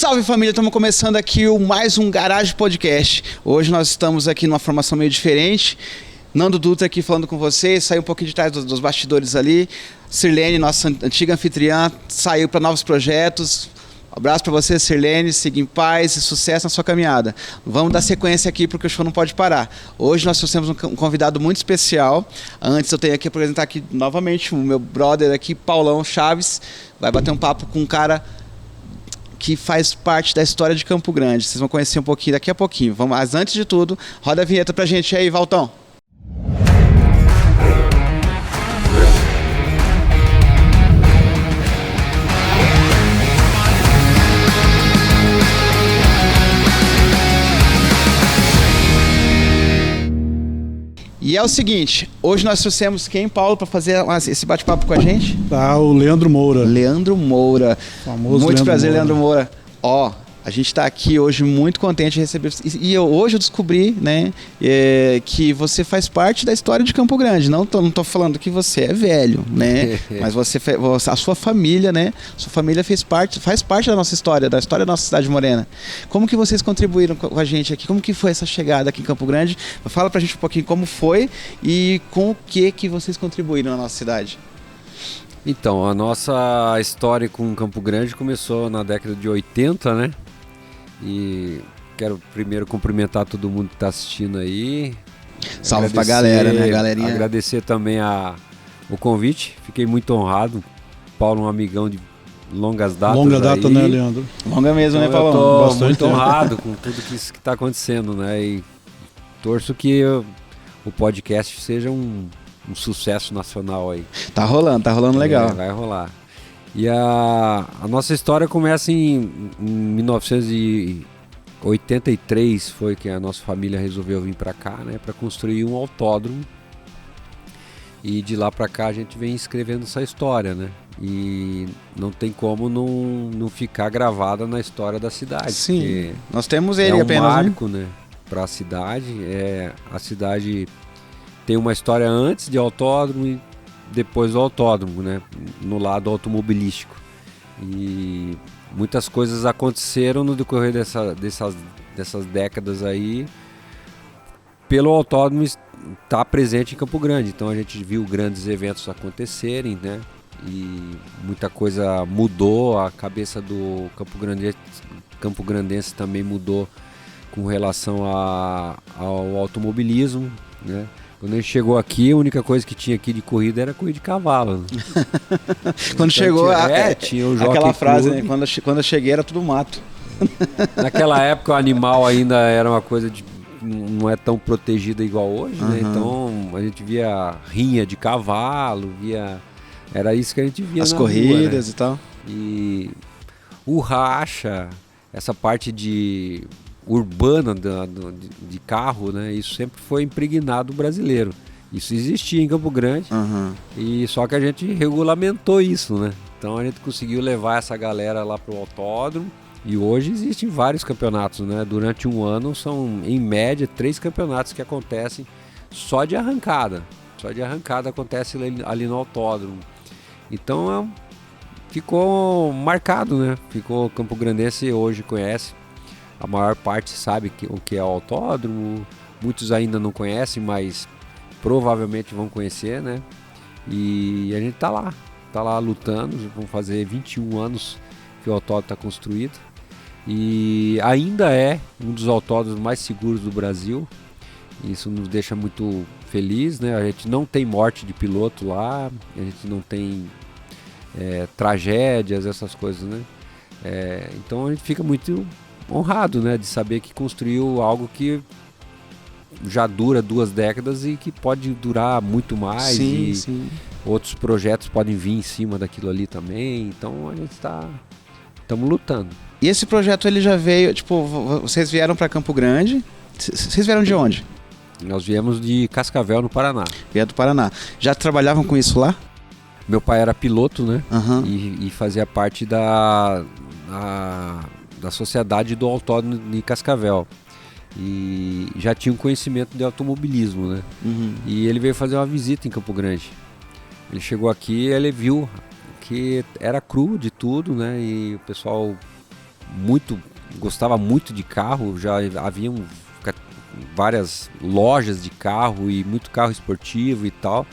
Salve família, estamos começando aqui mais um Garage Podcast. Hoje nós estamos aqui numa formação meio diferente. Nando Dutra aqui falando com vocês, saiu um pouquinho de trás dos bastidores ali. Sirlene, nossa antiga anfitriã, saiu para novos projetos. Um abraço para você, Sirlene, siga em paz e sucesso na sua caminhada. Vamos dar sequência aqui porque o show não pode parar. Hoje nós trouxemos um convidado muito especial. Antes eu tenho aqui apresentar aqui novamente o meu brother aqui, Paulão Chaves. Vai bater um papo com um cara que faz parte da história de Campo Grande. Vocês vão conhecer um pouquinho daqui a pouquinho. Mas antes de tudo, roda a vinheta pra gente aí, Valtão. E é o seguinte, hoje nós trouxemos quem, Paulo, para fazer esse bate-papo com a gente? O Leandro Moura. Leandro Moura. Famoso Muito Leandro prazer, Moura. Leandro Moura. A gente está aqui hoje muito contente de receber. Hoje eu descobri, né, que você faz parte da história de Campo Grande. Não tô falando que você é velho, né? Mas a sua família, né? Sua família faz parte da nossa história, da história da nossa cidade morena. Como que vocês contribuíram com a gente aqui? Como que foi essa chegada aqui em Campo Grande? Fala pra gente um pouquinho como foi e com o que vocês contribuíram na nossa cidade. Então, a nossa história com Campo Grande começou na década de 80, né? E quero primeiro cumprimentar todo mundo que está assistindo aí. Salve pra galera, né, galerinha? Agradecer também o convite. Fiquei muito honrado. Paulo, um amigão de longas datas. Longa data, aí. né, Leandro? Longa mesmo, Então, né, Paulão? eu tô Bastante muito tempo. honrado com tudo que está acontecendo, né? E torço que o podcast seja um sucesso nacional aí. Tá rolando legal. Vai rolar. E a nossa história começa em 1983, foi que a nossa família resolveu vir para cá, né, para construir um autódromo. E de lá para cá a gente vem escrevendo essa história, né? E não tem como não ficar gravada na história da cidade. Sim, nós temos ele é um apenas, marco, né, para a cidade. A cidade tem uma história antes de autódromo e depois do autódromo, né, no lado automobilístico. E muitas coisas aconteceram no decorrer dessas décadas aí, pelo autódromo estar presente em Campo Grande. Então a gente viu grandes eventos acontecerem, né, e muita coisa mudou, a cabeça do Campo Grandense também mudou com relação ao automobilismo, né. Quando a gente chegou aqui, a única coisa que tinha aqui de corrida era corrida de cavalo. Né? Quando chegou, tinha o Jockey aquela frase, Club. né? Quando eu cheguei era tudo mato. Naquela época o animal ainda era uma coisa não é tão protegida igual hoje, né? Então a gente via rinha de cavalo, era isso que a gente via as na corridas, rua, né? e tal. E o racha, essa parte urbana de carro, né? Isso sempre foi impregnado brasileiro. Isso existia em Campo Grande, e só que a gente regulamentou isso, né? Então a gente conseguiu levar essa galera lá pro autódromo, e hoje existem vários campeonatos, né? Durante um ano são, em média, 3 campeonatos que acontecem só de arrancada. Só de arrancada acontece ali no autódromo. Então ficou marcado, né? Ficou Campo Grandense hoje conhece. A maior parte sabe o que é o autódromo, muitos ainda não conhecem, mas provavelmente vão conhecer, né? E a gente tá lá lutando, vão fazer 21 anos que o autódromo está construído. E ainda é um dos autódromos mais seguros do Brasil. Isso nos deixa muito feliz, né? A gente não tem morte de piloto lá, a gente não tem tragédias, essas coisas, né? Então a gente fica muito honrado, né, de saber que construiu algo que já dura 2 décadas e que pode durar muito mais. Sim. Outros projetos podem vir em cima daquilo ali também. Então a gente estamos lutando. E esse projeto ele já veio, tipo, vocês vieram para Campo Grande? Vocês vieram de onde? Nós viemos de Cascavel, no Paraná. Vieram do Paraná. Já trabalhavam com isso lá? Meu pai era piloto, né? Uhum. E fazia parte da sociedade do autódromo de Cascavel. E já tinha um conhecimento de automobilismo, né? Uhum. E ele veio fazer uma visita em Campo Grande. Ele chegou aqui e ele viu que era cru de tudo, né? E o pessoal gostava muito de carro, já haviam várias lojas de carro e muito carro esportivo e tal.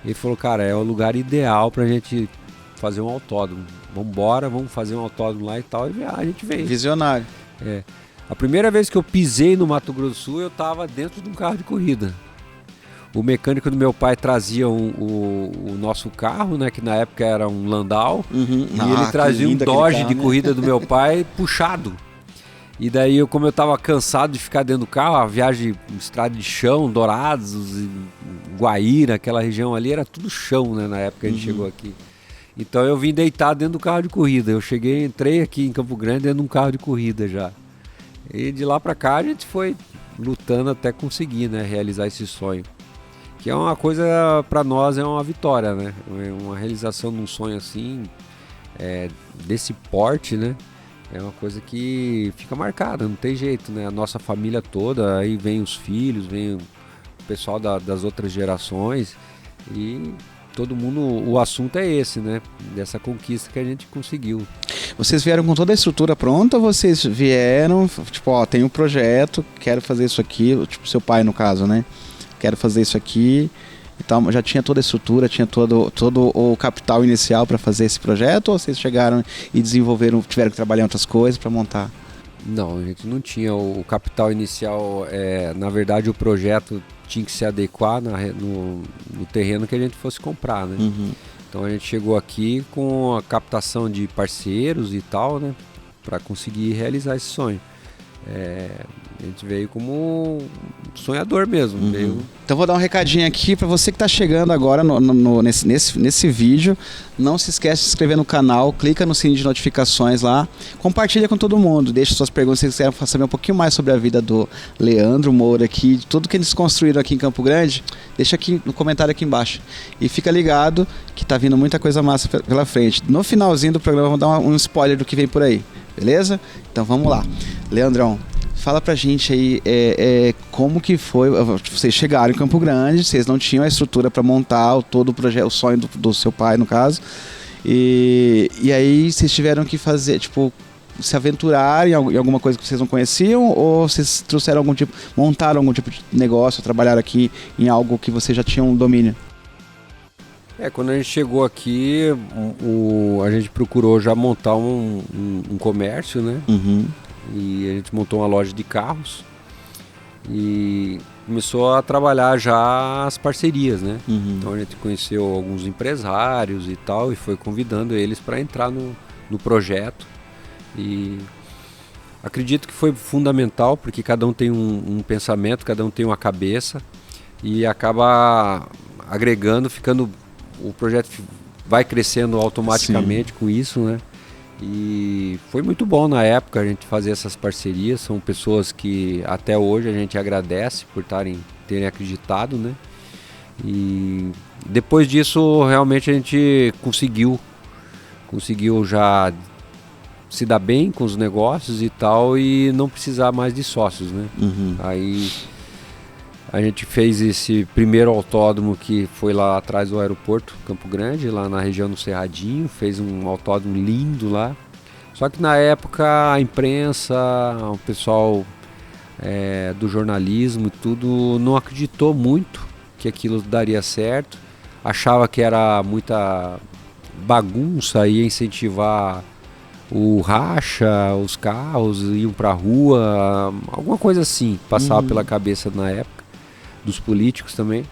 Ele falou, cara, é o lugar ideal pra gente fazer um autódromo. Vamos fazer um autódromo lá e tal. E a gente veio. Visionário. A primeira vez que eu pisei no Mato Grosso do Sul, eu estava dentro de um carro de corrida. O mecânico do meu pai trazia o nosso carro, né, que na época era um Landau, e ele trazia um Dodge de corrida do meu pai puxado. E daí, como eu estava cansado de ficar dentro do carro, a viagem, estrada de chão, Dourados, Guaíra, aquela região ali, era tudo chão, né, na época que a gente chegou aqui. Então eu vim deitar dentro do carro de corrida. Eu entrei aqui em Campo Grande dentro de um carro de corrida já. E de lá para cá a gente foi lutando até conseguir, né, realizar esse sonho. Que é uma coisa, para nós, é uma vitória, né? Uma realização de um sonho assim, desse porte, né? É uma coisa que fica marcada, não tem jeito, né? A nossa família toda, aí vem os filhos, vem o pessoal das outras gerações e todo mundo, o assunto é esse, né? Dessa conquista que a gente conseguiu. Vocês vieram com toda a estrutura pronta ou vocês vieram, tipo, ó, tem um projeto, quero fazer isso aqui, tipo seu pai no caso, né? Quero fazer isso aqui, então já tinha toda a estrutura, tinha todo o capital inicial para fazer esse projeto, ou vocês chegaram e desenvolveram, tiveram que trabalhar em outras coisas para montar? Não, a gente não tinha o capital inicial, na verdade o projeto tinha que se adequar no terreno que a gente fosse comprar, né? Então a gente chegou aqui com a captação de parceiros e tal, né? Para conseguir realizar esse sonho. A gente veio como sonhador mesmo. Então vou dar um recadinho aqui para você que está chegando agora nesse vídeo. Não se esquece de se inscrever no canal, clica no sininho de notificações lá, compartilha com todo mundo, deixa suas perguntas se você quiser saber um pouquinho mais sobre a vida do Leandro Moura aqui, de tudo que eles construíram aqui em Campo Grande, deixa aqui no comentário aqui embaixo. E fica ligado que tá vindo muita coisa massa pela frente. No finalzinho do programa vamos dar um spoiler do que vem por aí, beleza? Então vamos lá. Leandrão, fala pra gente aí como que foi, vocês chegaram em Campo Grande, vocês não tinham a estrutura para montar todo o projeto, o sonho do seu pai no caso, e aí vocês tiveram que fazer, tipo, se aventurar em alguma coisa que vocês não conheciam, ou vocês trouxeram montaram algum tipo de negócio, trabalharam aqui em algo que vocês já tinham domínio? Quando a gente chegou aqui, a gente procurou já montar um comércio, né? E a gente montou uma loja de carros e começou a trabalhar já as parcerias, né? Então a gente conheceu alguns empresários e tal e foi convidando eles para entrar no projeto. E acredito que foi fundamental porque cada um tem um pensamento, cada um tem uma cabeça e acaba agregando, o projeto vai crescendo automaticamente. Sim. Com isso, né? E foi muito bom na época a gente fazer essas parcerias, são pessoas que até hoje a gente agradece por terem acreditado, né? E depois disso realmente a gente conseguiu já se dar bem com os negócios e tal e não precisar mais de sócios, né? Aí a gente fez esse primeiro autódromo que foi lá atrás do aeroporto Campo Grande, lá na região do Cerradinho, fez um autódromo lindo lá. Só que na época a imprensa, o pessoal do jornalismo e tudo não acreditou muito que aquilo daria certo. Achava que era muita bagunça, ia incentivar o racha, os carros iam pra rua, alguma coisa assim, passava pela cabeça na época. Dos políticos também,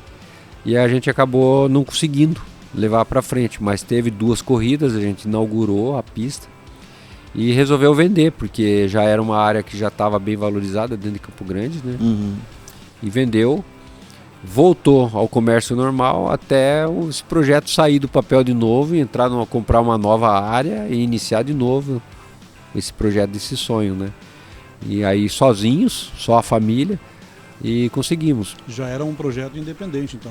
e a gente acabou não conseguindo levar para frente, mas teve 2 corridas, a gente inaugurou a pista e resolveu vender, porque já era uma área que já estava bem valorizada dentro de Campo Grande, né? E vendeu, voltou ao comércio normal até esse projeto sair do papel de novo e comprar uma nova área e iniciar de novo esse projeto, desse sonho, né? E aí sozinhos, só a família, e conseguimos. Já era um projeto independente, então?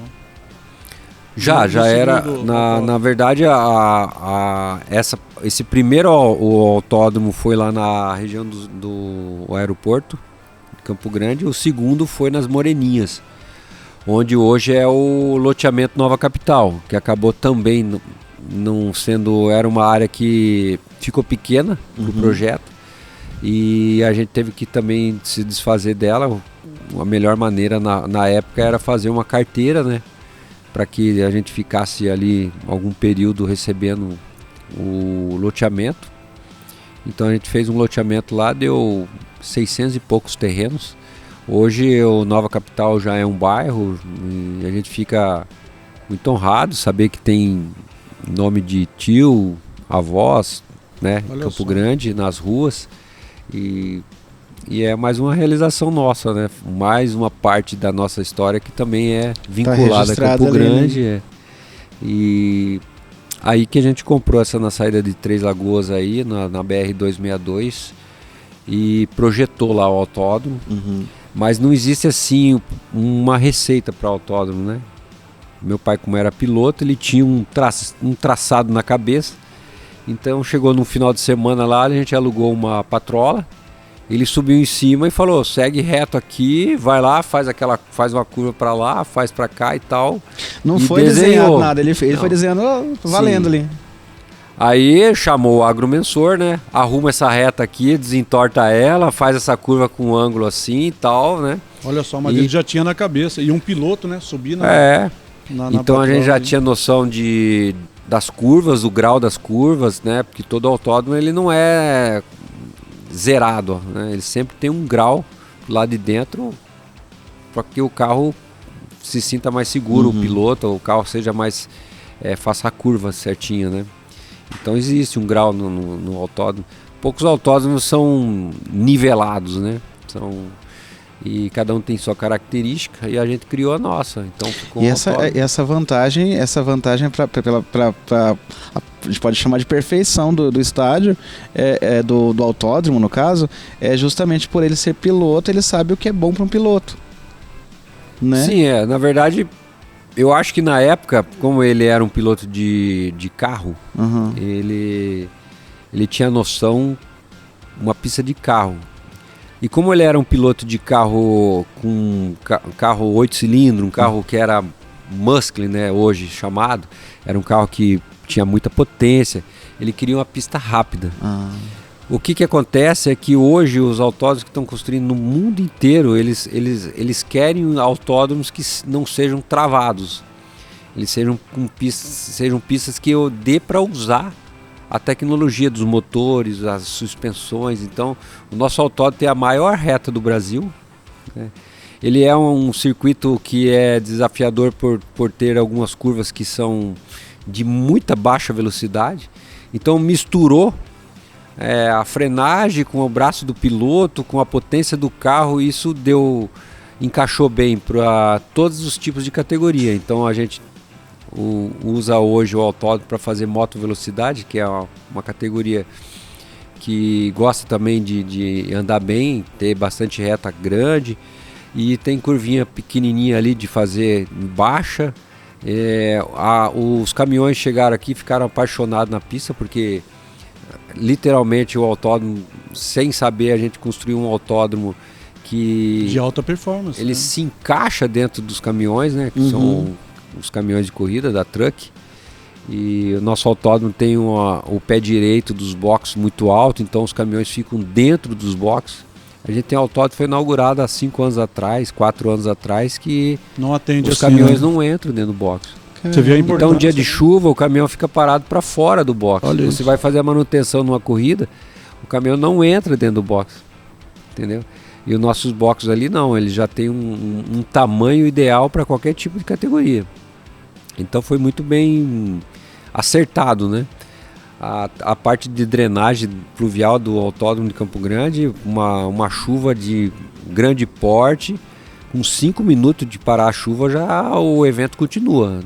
Já era. Na verdade, esse primeiro o autódromo foi lá na região do aeroporto de Campo Grande. O segundo foi nas Moreninhas, onde hoje é o loteamento Nova Capital, que acabou também não sendo. Era uma área que ficou pequena no projeto. e a gente teve que também se desfazer dela. A melhor maneira na época era fazer uma carteira, né, para que a gente ficasse ali algum período recebendo o loteamento. Então a gente fez um loteamento lá, deu 600 e poucos terrenos. Hoje o Nova Capital já é um bairro e a gente fica muito honrado saber que tem nome de tio, avós, né, em Campo Grande, nas ruas. E é mais uma realização nossa, né? Mais uma parte da nossa história que também é vinculada a Campo Grande. Né? E aí que a gente comprou essa na saída de Três Lagoas aí, na BR-262, e projetou lá o autódromo. Mas não existe assim uma receita para autódromo, né? Meu pai, como era piloto, ele tinha um traçado na cabeça. Então chegou no final de semana lá, a gente alugou uma patrola. Ele subiu em cima e falou: segue reto aqui, vai lá, faz uma curva para lá, faz para cá e tal. Não foi desenhado nada, ele foi desenhando valendo. Sim. Ali. Aí chamou o agrumensor, né? Arruma essa reta aqui, desentorta ela, faz essa curva com um ângulo assim e tal, né? Olha só, mas ele já tinha na cabeça. E um piloto, né? Subir na. Então a gente já tinha noção das curvas, do grau das curvas, né? Porque todo autódromo ele não é zerado, né? Ele sempre tem um grau lá de dentro para que o carro se sinta mais seguro, o piloto, o carro seja mais faça a curva certinha, né? Então existe um grau no autódromo. Poucos autódromos são nivelados, né? E cada um tem sua característica e a gente criou a nossa. Então ficou e essa vantagem a gente pode chamar de perfeição do estádio, do autódromo no caso, é justamente por ele ser piloto, ele sabe o que é bom para um piloto, né? Sim, na verdade, eu acho que na época, como ele era um piloto de carro, ele tinha noção, uma pista de carro. E como ele era um piloto de carro com carro 8 cilindros, um carro que era muscle, né, hoje chamado, era um carro que tinha muita potência, ele queria uma pista rápida. O que acontece é que hoje os autódromos que estão construindo no mundo inteiro, eles querem autódromos que não sejam travados. Eles sejam pistas que eu dê para usar a tecnologia dos motores, as suspensões. Então, o nosso autódromo tem a maior reta do Brasil, né? Ele é um circuito que é desafiador por ter algumas curvas que são de muita baixa velocidade. Então, misturou a frenagem com o braço do piloto, com a potência do carro, e isso encaixou bem para todos os tipos de categoria. Então, a gente usa hoje o autódromo para fazer moto velocidade, que é uma categoria que gosta também de andar bem, ter bastante reta grande, e tem curvinha pequenininha ali de fazer baixa. Os caminhões chegaram aqui e ficaram apaixonados na pista, porque literalmente o autódromo, sem saber, a gente construiu um autódromo que de alta performance, ele se encaixa dentro dos caminhões, né, que são os caminhões de corrida da Truck. E o nosso autódromo tem o pé direito dos boxes muito alto, então os caminhões ficam dentro dos boxes. A gente tem autódromo que foi inaugurado há 5 anos atrás, 4 anos atrás, que não atende os assim, caminhões né? Não entram dentro do box. Você vê a importância. Então, dia de chuva, o caminhão fica parado para fora do box. Olha Você isso. vai fazer a manutenção numa corrida, o caminhão não entra dentro do box, entendeu? E os nossos boxes ali não, eles já têm um tamanho ideal para qualquer tipo de categoria. Então foi muito bem acertado, né? A parte de drenagem pluvial do autódromo de Campo Grande, uma chuva de grande porte, com 5 minutos de parar a chuva, já o evento continua.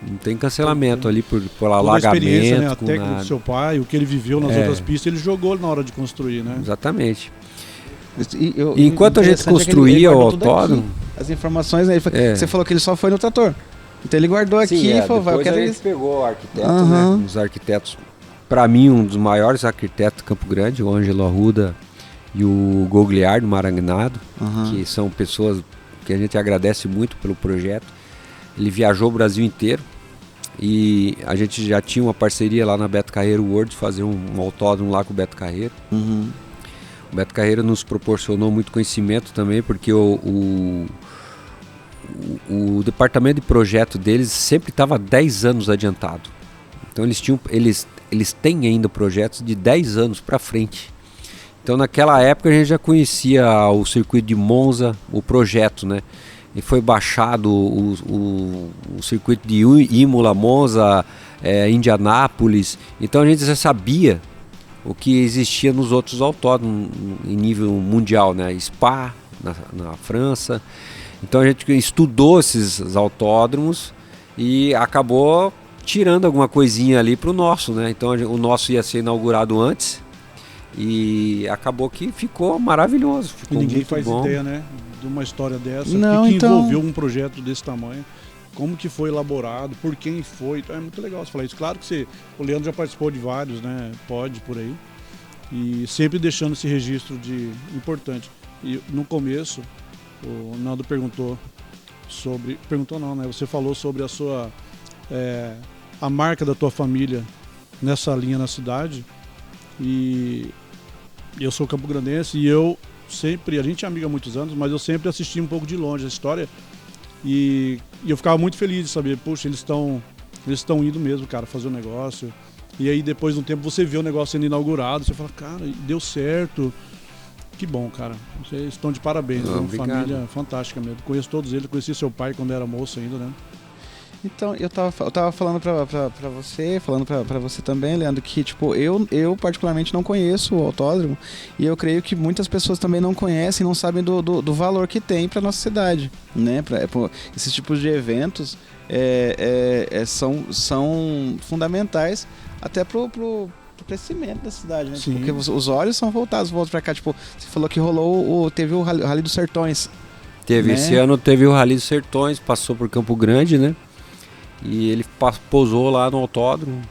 Não tem cancelamento ali por alagamento. A experiência, né? A com técnica do seu pai, o que ele viveu nas outras pistas, ele jogou na hora de construir, né? Exatamente. Enquanto a gente construía o autódromo, as informações, né? Você falou que ele só foi no trator. Então ele guardou aqui e falou, vai, eu quero isso. Pegou o arquiteto, né? Os arquitetos, para mim, um dos maiores arquitetos de Campo Grande, o Ângelo Arruda e o Gogliardo Marangnado, que são pessoas que a gente agradece muito pelo projeto. Ele viajou o Brasil inteiro e a gente já tinha uma parceria lá na Beto Carreiro World, fazer um autódromo lá com o Beto Carreiro. O Beto Carreiro nos proporcionou muito conhecimento também, porque o departamento de projeto deles sempre estava 10 anos adiantado. Então eles têm ainda projetos de 10 anos para frente. Então naquela época a gente já conhecia o circuito de Monza, o projeto, né? E foi baixado o circuito de Imola, Monza, Indianápolis. Então a gente já sabia o que existia nos outros autódromos em nível mundial, né? Spa, na França. Então a gente estudou esses autódromos e acabou tirando alguma coisinha ali para o nosso, né? Então o nosso ia ser inaugurado antes e acabou que ficou maravilhoso. Ficou e ninguém muito faz bom. ideia, né? De uma história dessa, Não, que então... envolveu um projeto desse tamanho, como que foi elaborado, por quem foi. Então é muito legal você falar isso. Claro que o Leandro já participou de vários, né? Pode por aí. E sempre deixando esse registro de importante. E no começo, o Naldo perguntou sobre... Perguntou não, né? Você falou sobre a marca da tua família nessa linha na cidade. E eu sou campograndense e a gente é amigo há muitos anos, mas eu sempre assisti um pouco de longe a história e eu ficava muito feliz de saber, puxa, eles estão indo mesmo, cara, fazer o negócio. E aí depois de um tempo você vê o negócio sendo inaugurado, você fala, cara, deu certo. Que bom, cara. Vocês estão de parabéns, é uma família fantástica mesmo. Conheço todos eles, conheci seu pai quando era moço ainda, né? Então, eu tava falando pra você, falando pra você também, Leandro, que tipo, eu particularmente não conheço o autódromo e eu creio que muitas pessoas também não conhecem, não sabem do valor que tem pra nossa cidade, né? Esses tipos de eventos são fundamentais até pro crescimento da cidade, né? Sim. Porque os olhos são voltados pra cá, tipo, você falou que teve o Rally dos Sertões. Teve, né? Esse ano teve o Rally dos Sertões, passou por Campo Grande, né? E ele pousou lá no autódromo.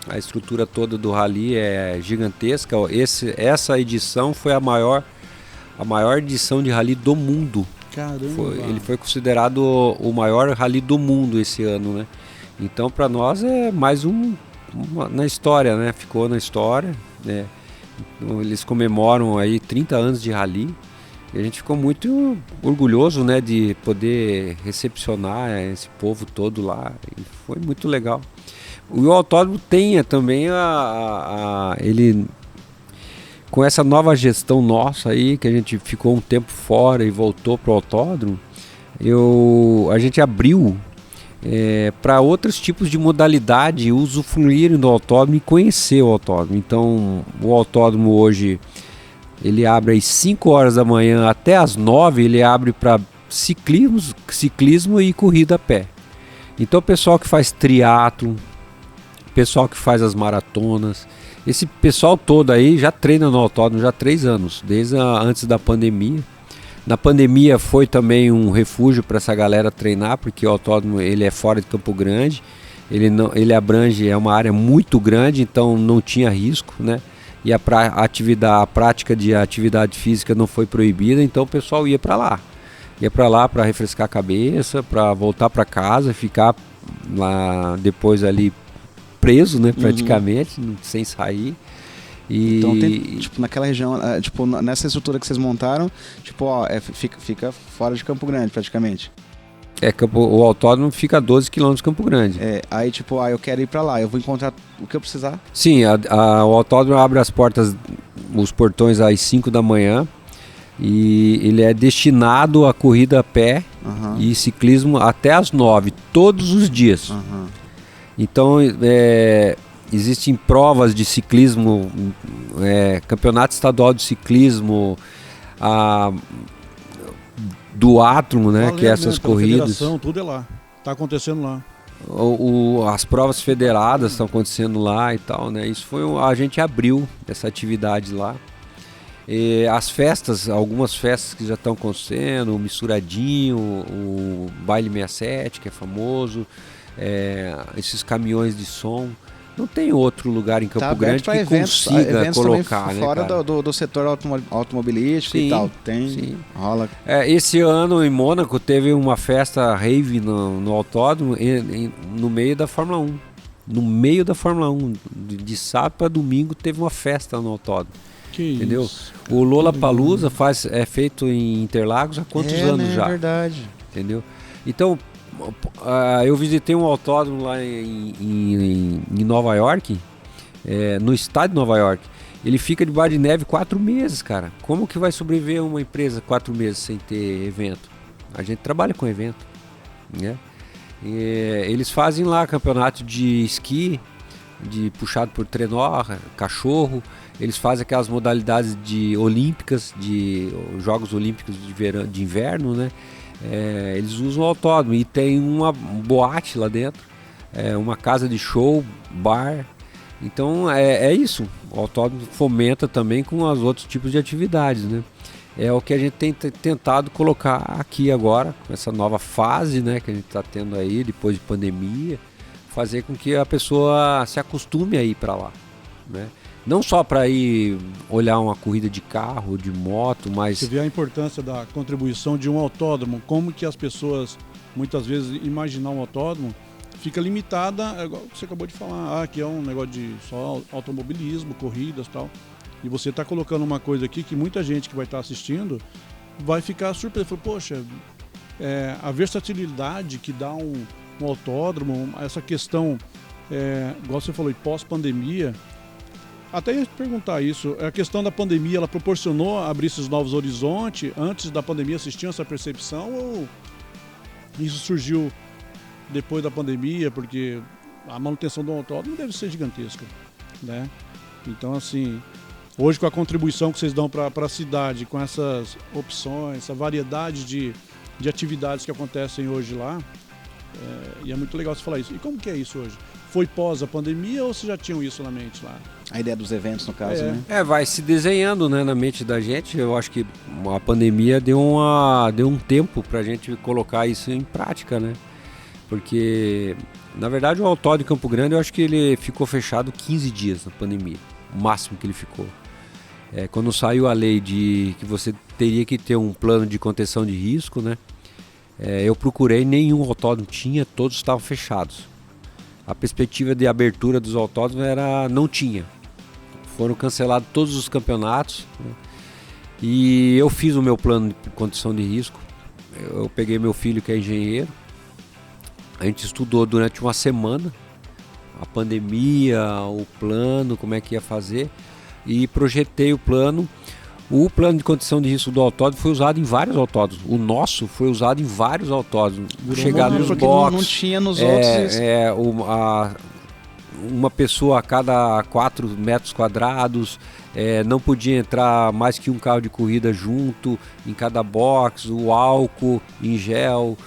A estrutura toda do rally é gigantesca. Essa edição foi a maior edição de rally do mundo. Caramba! Ele foi considerado o maior rally do mundo esse ano, né? Então para nós é mais na história, né? Ficou na história, né? Então, eles comemoram aí 30 anos de rally. E a gente ficou muito orgulhoso, né, de poder recepcionar esse povo todo lá. E foi muito legal. O autódromo tem também ele, com essa nova gestão nossa aí, que a gente ficou um tempo fora e voltou para o autódromo, a gente abriu para outros tipos de modalidade usufruírem do autódromo e conhecer o autódromo. Então o autódromo hoje... Ele abre às 5 horas da manhã até às 9, ele abre para ciclismo e corrida a pé. Então o pessoal que faz triatlo, o pessoal que faz as maratonas, esse pessoal todo aí já treina no autódromo já há 3 anos, desde antes da pandemia. Na pandemia foi também um refúgio para essa galera treinar, porque o autódromo ele é fora de Campo Grande, ele abrange, é uma área muito grande, então não tinha risco, né? E a prática de atividade física não foi proibida, então o pessoal ia para lá para refrescar a cabeça, para voltar para casa, ficar lá depois ali preso, né, praticamente, sem sair. Então tem, tipo, naquela região, tipo, nessa estrutura que vocês montaram, tipo, fica fora de Campo Grande praticamente. O autódromo fica a 12 km de Campo Grande. Aí tipo, eu quero ir pra lá, eu vou encontrar o que eu precisar. Sim, o autódromo abre as portas, os portões às 5 da manhã e ele é destinado a corrida a pé e ciclismo até às 9, todos os dias. Então, existem provas de ciclismo, campeonato estadual de ciclismo, do átomo, né? Que é essas corridas. Tudo é lá. Tá acontecendo lá. As provas federadas estão acontecendo lá e tal, né? Isso a gente abriu essa atividade lá. E as festas, algumas festas que já estão acontecendo, o Misturadinho, o Baile 67, que é famoso, esses caminhões de som. Não tem outro lugar em Campo Grande que consiga colocar, né, fora do setor automobilístico. Sim, e tal. Rola. Esse ano em Mônaco teve uma festa rave no autódromo no meio da Fórmula 1. No meio da Fórmula 1, de sábado para domingo teve uma festa no autódromo. Que entendeu? isso. O Lollapalooza é feito em Interlagos há quantos anos né, já? É verdade. Entendeu? Então, eu visitei um autódromo lá em Nova York, no estado de Nova York. Ele fica debaixo de neve 4 meses, cara. Como que vai sobreviver uma empresa 4 meses sem ter evento? A gente trabalha com evento, né? Eles fazem lá campeonato de esqui, de puxado por trenó, cachorro. Eles fazem aquelas modalidades de olímpicas, de Jogos Olímpicos de inverno, né? Eles usam o autódromo e tem uma boate lá dentro, uma casa de show, bar. Então é isso. O autódromo fomenta também com os outros tipos de atividades, né? É o que a gente tem tentado colocar aqui agora, com essa nova fase, né, que a gente está tendo aí depois de pandemia, fazer com que a pessoa se acostume a ir para lá, né? Não só para ir olhar uma corrida de carro, de moto, mas... Você vê a importância da contribuição de um autódromo, como que as pessoas, muitas vezes, imaginar um autódromo, fica limitada, igual você acabou de falar, aqui é um negócio de só automobilismo, corridas e tal, e você está colocando uma coisa aqui que muita gente que vai estar assistindo vai ficar surpresa, fala, poxa, a versatilidade que dá um autódromo, essa questão, igual você falou, pós-pandemia. Até ia te perguntar isso, a questão da pandemia, ela proporcionou abrir esses novos horizontes? Antes da pandemia vocês tinham essa percepção ou isso surgiu depois da pandemia? Porque a manutenção do autódromo deve ser gigantesca, né? Então, assim, hoje com a contribuição que vocês dão para a cidade, com essas opções, essa variedade de atividades que acontecem hoje lá, e é muito legal você falar isso. E como que é isso hoje? Foi pós a pandemia ou vocês já tinham isso na mente lá? A ideia dos eventos, no caso, né? Vai se desenhando, né, na mente da gente. Eu acho que a pandemia deu um tempo pra gente colocar isso em prática, né? Porque, na verdade, o autódromo de Campo Grande, eu acho que ele ficou fechado 15 dias na pandemia. O máximo que ele ficou. Quando saiu a lei de que você teria que ter um plano de contenção de risco, né? Eu procurei, nenhum autódromo tinha, todos estavam fechados. A perspectiva de abertura dos autódromos não tinha. Foram cancelados todos os campeonatos, né? E eu fiz o meu plano de condição de risco. Eu peguei meu filho que é engenheiro. A gente estudou durante uma semana a pandemia, o plano, como é que ia fazer, e projetei o plano. O plano de condição de risco do autódromo foi usado em vários autódromos. O nosso foi usado em vários autódromos. Chegar nos boxes, não tinha nos outros. Uma pessoa a cada 4 metros quadrados, não podia entrar mais que um carro de corrida junto em cada box, o álcool em gel,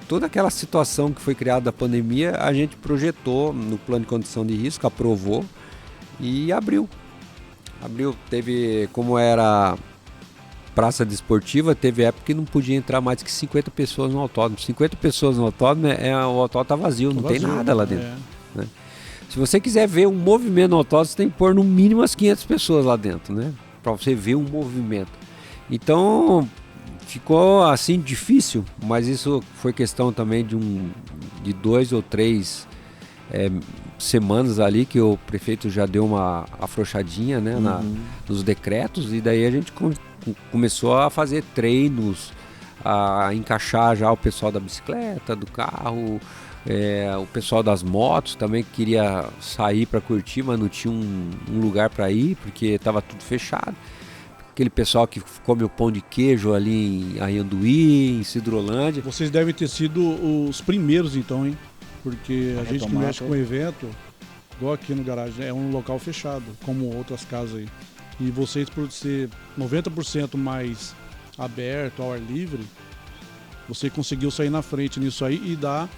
toda aquela situação que foi criada da pandemia, a gente projetou no plano de condição de risco, aprovou e abriu. Teve, como era praça desportiva, teve época que não podia entrar mais que 50 pessoas no autódromo. 50 pessoas no autódromo, o autódromo tá vazio, não tem nada lá dentro. Né? Se você quiser ver um movimento no autódromo, você tem que pôr no mínimo as 500 pessoas lá dentro, né? Para você ver um movimento. Então, ficou assim difícil, mas isso foi questão também de 2 ou 3 semanas ali que o prefeito já deu uma afrouxadinha, né, nos decretos, e daí a gente começou a fazer treinos, a encaixar já o pessoal da bicicleta, do carro, o pessoal das motos também que queria sair para curtir, mas não tinha um lugar para ir porque estava tudo fechado. Aquele pessoal que come o pão de queijo ali em Ayanduí, em Cidrolândia. Vocês devem ter sido os primeiros então, hein? Porque a gente que mexe com evento, igual aqui no garagem, é um local fechado, como outras casas aí. E vocês, por ser 90% mais aberto, ao ar livre, você conseguiu sair na frente nisso aí e dar...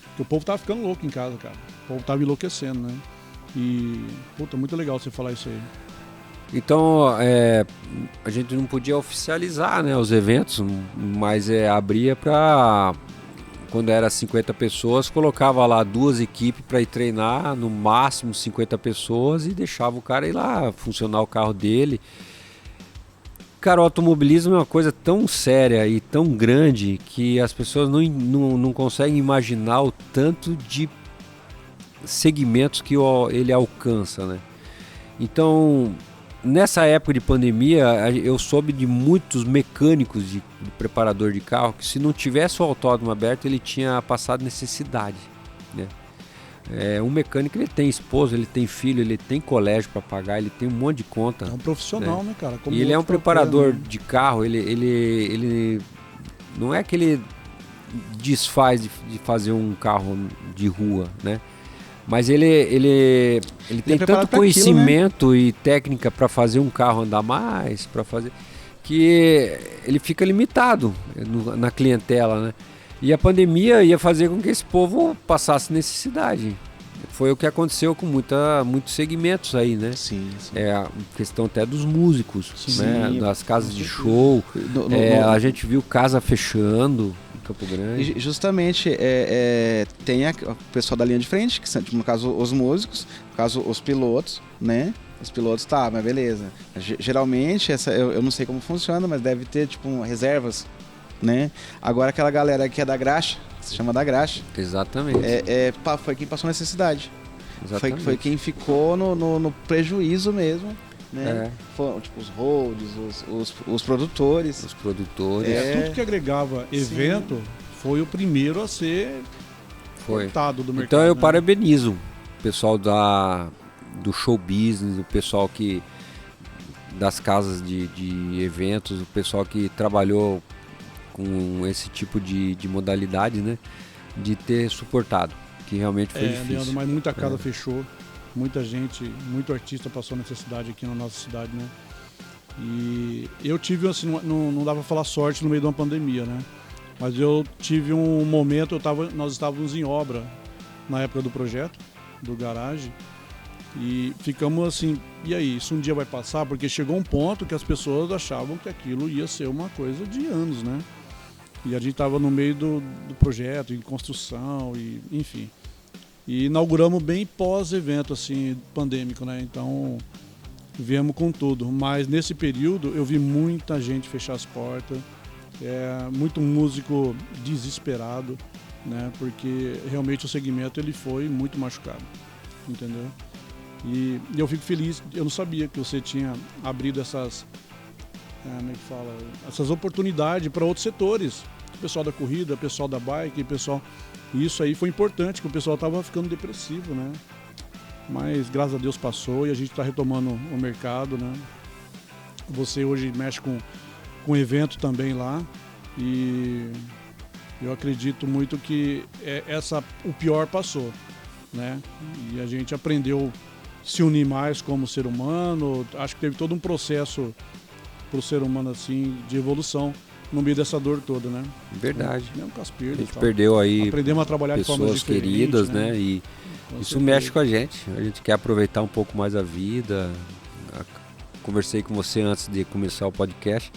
Porque o povo tava ficando louco em casa, cara. O povo tava enlouquecendo, né? E, puta, muito legal você falar isso aí. Então, a gente não podia oficializar, né, os eventos, mas abria para... Quando era 50 pessoas, colocava lá 2 equipes para ir treinar, no máximo 50 pessoas, e deixava o cara ir lá funcionar o carro dele. Cara, o automobilismo é uma coisa tão séria e tão grande que as pessoas não conseguem imaginar o tanto de segmentos que ele alcança, né? Então, nessa época de pandemia, eu soube de muitos mecânicos de preparador de carro que, se não tivesse o autódromo aberto, ele tinha passado necessidade, né? Um mecânico, ele tem esposa, ele tem filho, ele tem colégio para pagar, ele tem um monte de conta. É um profissional, né, cara? Como e ele é um outro preparador qualquer, né? de carro, ele não é que ele desfaz de fazer um carro de rua, né? Mas ele tem preparado tanto pra conhecimento e técnica para fazer um carro andar mais, para fazer, que ele fica limitado na clientela, né? E a pandemia ia fazer com que esse povo passasse necessidade. Foi o que aconteceu com muitos segmentos aí, né? Sim, sim. A questão até dos músicos, Sim, né? Das casas de show. A gente viu casa fechando em Campo Grande. E justamente tem o pessoal da linha de frente, que são, tipo, no caso, os músicos, no caso, os pilotos, né? Os pilotos, tá, mas beleza. Geralmente, eu não sei como funciona, mas deve ter, tipo, reservas, né? Agora, aquela galera que é da graxa, se chama da graxa, Exatamente. foi quem passou necessidade. Exatamente. Foi quem ficou no prejuízo mesmo, né? Foram, tipo, os holds, os produtores. Os produtores. Tudo que agregava evento foi o primeiro a ser cortado do mercado. Então eu né? parabenizo o pessoal do show business, o pessoal das casas de eventos, o pessoal que trabalhou com esse tipo de modalidade, né? De ter suportado, que realmente foi difícil. Leandro, mas muita casa fechou, muita gente, muito artista passou necessidade aqui na nossa cidade, né? E eu tive, assim, não dá pra falar sorte no meio de uma pandemia, né? Mas eu tive um momento, nós estávamos em obra na época do projeto, do garagem, e ficamos assim, e aí, isso um dia vai passar? Porque chegou um ponto que as pessoas achavam que aquilo ia ser uma coisa de anos, né? E a gente estava no meio do projeto, em construção, e enfim. E inauguramos bem pós-evento, assim, pandêmico, né? Então, viemos com tudo. Mas nesse período eu vi muita gente fechar as portas, muito músico desesperado, né? Porque realmente o segmento ele foi muito machucado, entendeu? E eu fico feliz, eu não sabia que você tinha abrido essas oportunidades para outros setores, o pessoal da corrida, o pessoal da bike, e isso aí foi importante, que o pessoal estava ficando depressivo, né? Mas graças a Deus passou e a gente está retomando o mercado, né? Você hoje mexe com evento também lá, e eu acredito muito que o pior passou, né? E a gente aprendeu a se unir mais como ser humano. Acho que teve todo um processo para o ser humano, assim, de evolução no meio dessa dor toda, né? Verdade. Mesmo com as perdas, a gente perdeu aí aprendemos a trabalhar de formas pessoas diferentes, queridas, né? E isso mexe com a gente quer aproveitar um pouco mais a vida. Conversei com você antes de começar o podcast,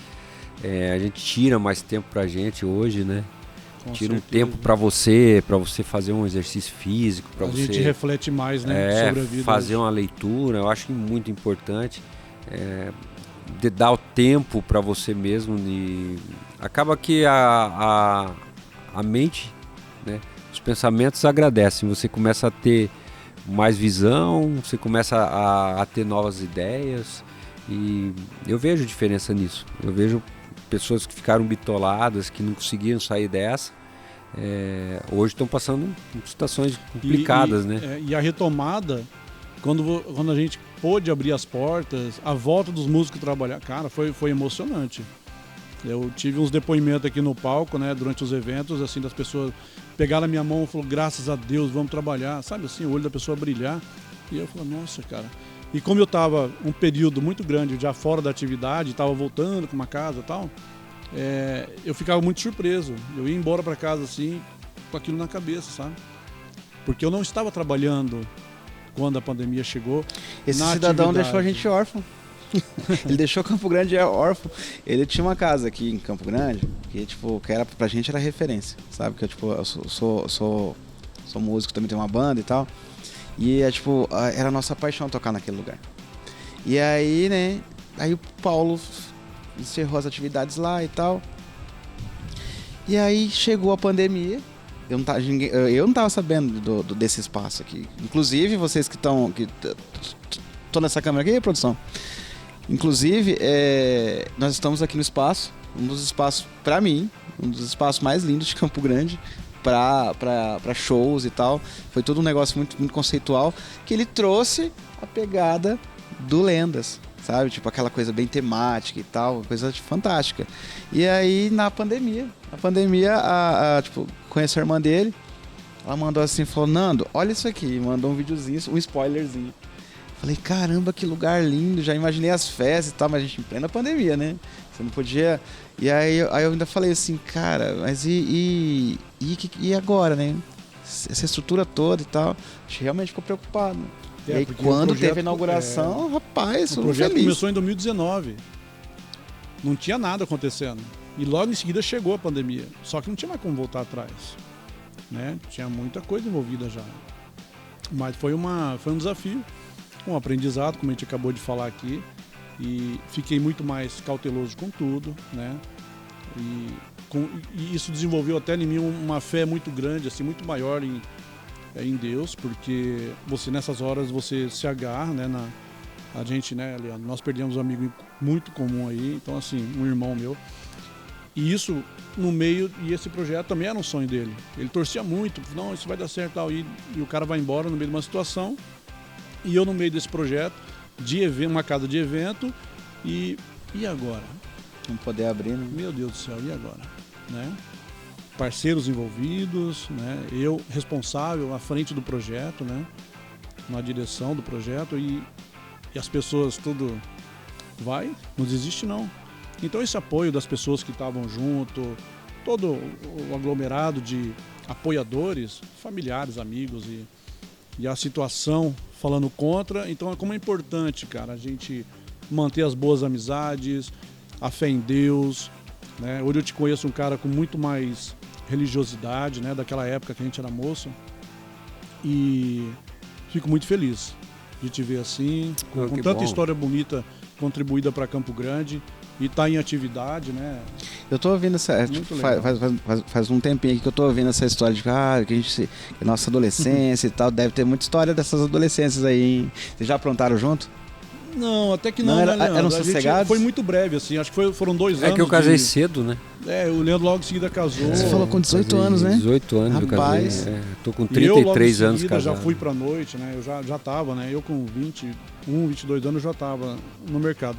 a gente tira mais tempo pra gente hoje, né? Tira um tempo para você fazer um exercício físico, para você... A gente reflete mais, né, sobre a vida. Fazer uma leitura, eu acho muito importante. De dar o tempo para você mesmo. E acaba que a mente, né, os pensamentos agradecem. Você começa a ter mais visão, você começa a ter novas ideias. E eu vejo diferença nisso. Eu vejo pessoas que ficaram bitoladas, que não conseguiam sair dessa, hoje estão passando por situações complicadas, né? E a retomada, quando a gente pôde abrir as portas, a volta dos músicos trabalhar, cara, foi emocionante. Eu tive uns depoimentos aqui no palco, né, durante os eventos, assim, das pessoas pegaram na minha mão e falaram, graças a Deus, vamos trabalhar, sabe assim, o olho da pessoa brilhar. E eu falei, nossa, cara. E como eu estava um período muito grande já fora da atividade, estava voltando com uma casa e tal, eu ficava muito surpreso. Eu ia embora para casa assim, com aquilo na cabeça, sabe? Porque eu não estava trabalhando quando a pandemia chegou. Esse cidadão deixou a gente órfão. Ele deixou Campo Grande órfão. Ele tinha uma casa aqui em Campo Grande que, tipo, que era, pra gente era referência, sabe? Que eu, tipo, eu sou músico, também tenho uma banda e tal. E tipo, era a nossa paixão tocar naquele lugar. E aí, né? Aí o Paulo encerrou as atividades lá e tal. E aí chegou a pandemia. Eu não tava sabendo desse espaço aqui. Inclusive, vocês que estão. Tô nessa câmera aqui, produção. Inclusive, nós estamos aqui no espaço, um dos espaços, para mim, um dos espaços mais lindos de Campo Grande, para shows e tal. Foi todo um negócio muito, muito conceitual, que ele trouxe a pegada do Lendas, sabe? Tipo, aquela coisa bem temática e tal, coisa fantástica. E aí, na pandemia, tipo, conheci a irmã dele, ela mandou assim, falou, Nando, olha isso aqui, mandou um videozinho, um spoilerzinho. Falei, caramba, que lugar lindo, já imaginei as festas e tal, mas a gente em plena pandemia, né? Você não podia... E aí eu ainda falei assim, cara, mas e agora, né? Essa estrutura toda e tal. A gente realmente ficou preocupado. E aí quando teve a inauguração, rapaz, o projeto começou em 2019. Não tinha nada acontecendo. E logo em seguida chegou a pandemia. Só que não tinha mais como voltar atrás, né? Tinha muita coisa envolvida já. Mas foi um desafio, um aprendizado, como a gente acabou de falar aqui. E fiquei muito mais cauteloso com tudo, né? E isso desenvolveu até em mim uma fé muito grande, assim, muito maior em Deus, porque você nessas horas você se agarra, né? A gente, né, Leandro, nós perdemos um amigo muito comum aí, então assim, um irmão meu. E isso no meio, e esse projeto também era um sonho dele. Ele torcia muito, não, isso vai dar certo, tal, e o cara vai embora no meio de uma situação, e eu no meio desse projeto de evento, uma casa de evento, e agora? Não poder abrir, né? Meu Deus do céu, e agora? Né? Parceiros envolvidos, né? Eu responsável à frente do projeto, né? Na direção do projeto, e as pessoas tudo não desiste não. Então esse apoio das pessoas que estavam junto, todo o aglomerado de apoiadores, familiares, amigos e a situação falando contra, então como é importante, cara, a gente manter as boas amizades, a fé em Deus, né? Hoje eu te conheço um cara com muito mais religiosidade, né? Daquela época que a gente era moço, e fico muito feliz de te ver assim, com tanta bom. História bonita contribuída para Campo Grande e tá em atividade, né? Eu tô ouvindo essa. Tipo, faz um tempinho aqui que eu tô ouvindo essa história de que a gente. Nossa adolescência e tal. Deve ter muita história dessas adolescências aí, hein? Vocês já aprontaram junto? Não, até que não, não né, Leandro? Eram sossegados? Foi muito breve, assim. Acho que foram 2 anos. É que eu casei cedo, né? O Leandro logo em seguida casou. Você falou com 18 anos, né? 18 anos Rapaz. eu casei. Tô com 33 anos casado. Já fui pra noite, né? Eu já tava, né? Eu com 21, 22 anos já tava no mercado.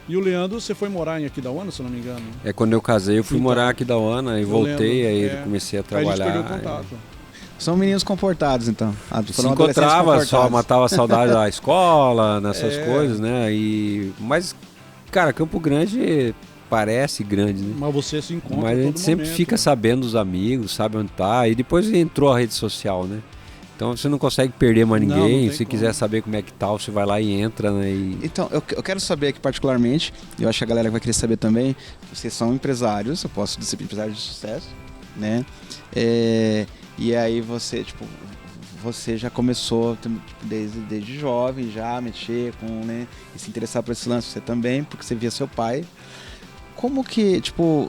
E o Leandro, você foi morar em Aquidauana, se eu não me engano? Quando eu casei, eu fui morar em Aquidauana e voltei, aí comecei a trabalhar. Aí a gente perdeu contato. São meninos comportados, então. Se encontrava, só matava a saudade da escola, nessas coisas, né? Mas, cara, Campo Grande parece grande, né? Mas você se encontra. Mas a gente sempre fica sabendo dos amigos, sabe onde tá. E depois entrou a rede social, né? Então você não consegue perder mais ninguém. Se quiser saber como é que tá, você vai lá e entra, né? Então, eu quero saber aqui particularmente, eu acho que a galera vai querer saber também, vocês são empresários, eu posso dizer empresários de sucesso, né? E aí você já começou tipo, desde jovem já a mexer com, né? E se interessar por esse lance, você também, porque você via seu pai. Como que, tipo,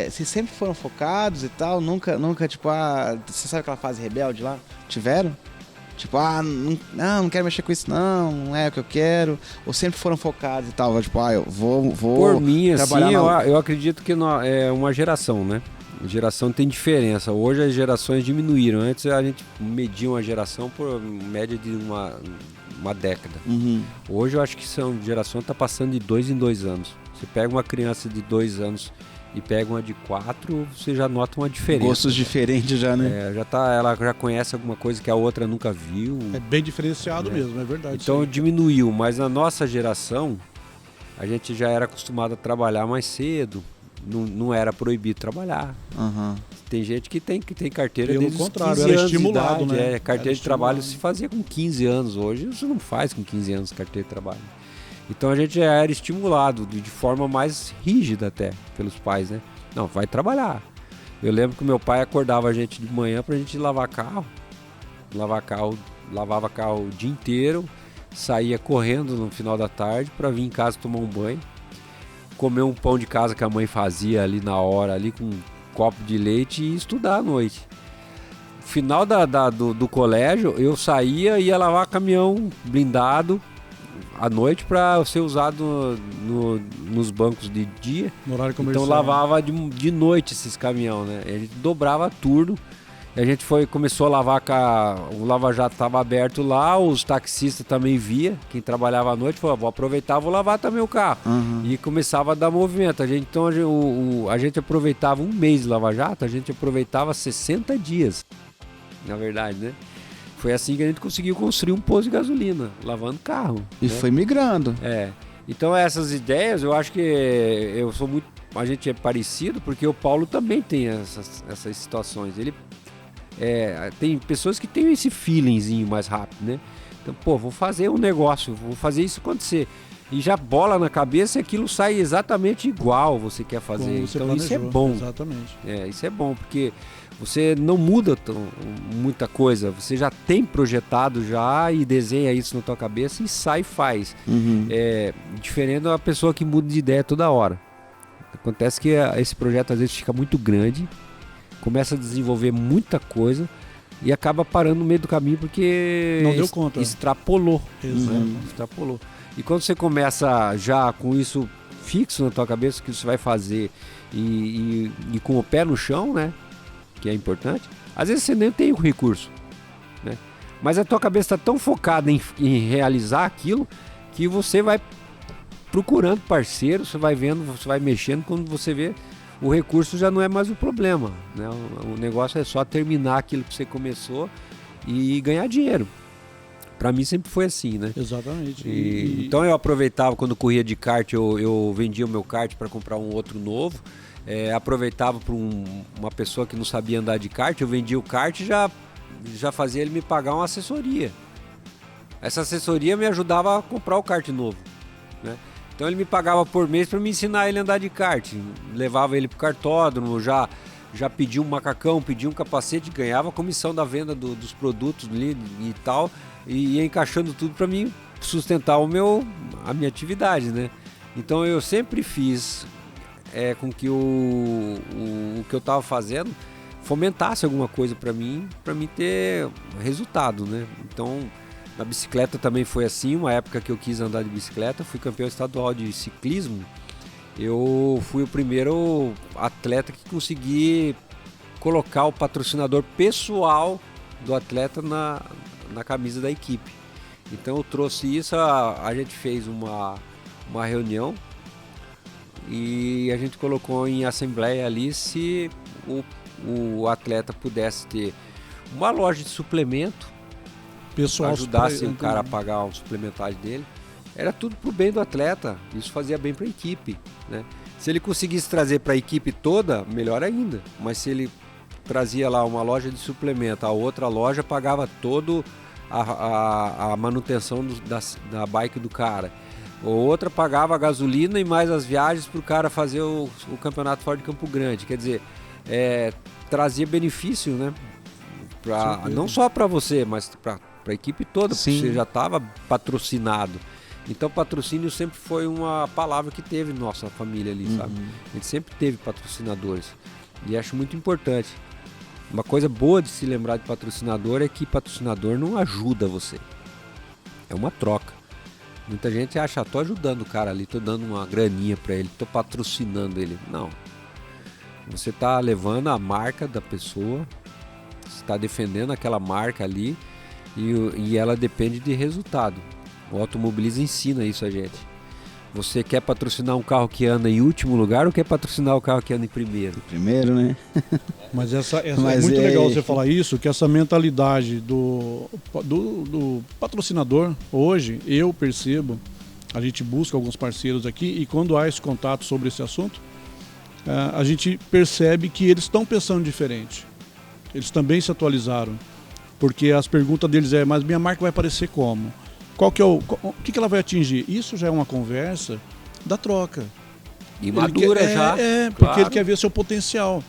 vocês sempre foram focados e tal? Nunca, tipo, você sabe aquela fase rebelde lá? Tiveram? Tipo, não quero mexer com isso não é o que eu quero. Ou sempre foram focados e tal? Tipo, eu vou por mim, trabalhar assim, eu acredito que é uma geração, né? Geração tem diferença. Hoje as gerações diminuíram. Antes a gente media uma geração por média de uma década. Uhum. Hoje eu acho que a geração está passando de 2 em 2 anos. Você pega uma criança de 2 anos e pega uma de 4, você já nota uma diferença. Gostos diferentes já, né? Ela já conhece alguma coisa que a outra nunca viu. É bem diferenciado mesmo, é verdade. Então diminuiu, mas na nossa geração a gente já era acostumado a trabalhar mais cedo. Não era proibido trabalhar. Uhum. Tem gente que tem carteira desde os 15 anos era estimulado, de idade, né? Carteira de trabalho se fazia com 15 anos. Hoje você não faz com 15 anos carteira de trabalho. Então a gente já era estimulado de forma mais rígida até pelos pais, né? Não, vai trabalhar. Eu lembro que meu pai acordava a gente de manhã pra gente lavar carro. Lavava carro o dia inteiro, saía correndo no final da tarde pra vir em casa tomar um banho, comer um pão de casa que a mãe fazia ali na hora, ali com um copo de leite e estudar à noite. Final do colégio, eu saía e ia lavar caminhão blindado à noite para ser usado nos bancos de dia. No horário comercial. Então lavava de noite esses caminhões, né? E a gente dobrava turno. E a gente começou a lavar, o lava-jato estava aberto lá, os taxistas também via, quem trabalhava à noite falou, vou aproveitar, vou lavar também o carro. E começava a dar movimento. Então a gente aproveitava um mês de lava-jato, a gente aproveitava 60 dias, na verdade, né? Foi assim que a gente conseguiu construir um posto de gasolina, lavando carro. E né? foi migrando. Então essas ideias, eu acho que a gente é parecido, porque o Paulo também tem essas situações. Ele tem pessoas que têm esse feelingzinho mais rápido, né? Então, vou fazer um negócio, vou fazer isso acontecer. E já bola na cabeça e aquilo sai exatamente igual você quer fazer. Você então planejou, isso é bom. Exatamente. Isso é bom, porque você não muda muita coisa. Você já tem projetado já e desenha isso na tua cabeça e sai e faz. Diferente da pessoa que muda de ideia toda hora. Acontece que esse projeto às vezes fica muito grande, começa a desenvolver muita coisa e acaba parando no meio do caminho porque não deu conta. Extrapolou. Exato. Extrapolou. E quando você começa já com isso fixo na tua cabeça, que você vai fazer e com o pé no chão, né? Que é importante, às vezes você nem tem o recurso, né? Mas a tua cabeça está tão focada em realizar aquilo que você vai procurando parceiros, você vai vendo, você vai mexendo, quando você vê, o recurso já não é mais o problema, né? O negócio é só terminar aquilo que você começou e ganhar dinheiro. Para mim sempre foi assim, né? Exatamente. Então eu aproveitava quando corria de kart, eu vendia o meu kart para comprar um outro novo. Aproveitava para uma pessoa que não sabia andar de kart, eu vendia o kart e já fazia ele me pagar uma assessoria. Essa assessoria me ajudava a comprar o kart novo, né? Então ele me pagava por mês para me ensinar ele a andar de kart. Levava ele pro kartódromo, já pedia um macacão, pedia um capacete, ganhava a comissão da venda dos produtos ali e tal, e ia encaixando tudo para mim sustentar a minha atividade, né? Então eu sempre fiz com que o que eu estava fazendo fomentasse alguma coisa para mim ter resultado, né? Então na bicicleta também foi assim, uma época que eu quis andar de bicicleta, fui campeão estadual de ciclismo. Eu fui o primeiro atleta que consegui colocar o patrocinador pessoal do atleta na camisa da equipe. Então eu trouxe isso, a gente fez uma reunião e a gente colocou em assembleia ali se o atleta pudesse ter uma loja de suplemento, pessoal, ajudasse o cara a pagar um suplementar dele. Era tudo pro bem do atleta, isso fazia bem para a equipe, né? Se ele conseguisse trazer para a equipe toda, melhor ainda. Mas se ele trazia lá uma loja de suplemento, a outra loja pagava todo a manutenção da bike do cara. Ou outra pagava a gasolina e mais as viagens para o cara fazer o campeonato fora de Campo Grande. Quer dizer, trazia benefício, né? Não só para você, mas para a equipe toda, porque você já estava patrocinado. Então patrocínio sempre foi uma palavra que teve nossa família ali, sabe? A gente sempre teve patrocinadores e acho muito importante. Uma coisa boa de se lembrar de patrocinador é que patrocinador não ajuda você, é uma troca. Muita gente acha, tô ajudando o cara ali, tô dando uma graninha para ele, tô patrocinando ele. Não, você tá levando a marca da pessoa, você tá defendendo aquela marca ali e ela depende de resultado. O Automobiliza ensina isso a gente. Você quer patrocinar um carro que anda em último lugar ou quer patrocinar o carro que anda em primeiro? Primeiro, né? Mas é muito legal você falar isso, que essa mentalidade do patrocinador, hoje, eu percebo, a gente busca alguns parceiros aqui e quando há esse contato sobre esse assunto, a gente percebe que eles estão pensando diferente. Eles também se atualizaram. Porque as perguntas deles mas minha marca vai aparecer como? O que ela vai atingir? Isso já é uma conversa da troca. E madura já. Porque claro. ele quer ver seu potencial.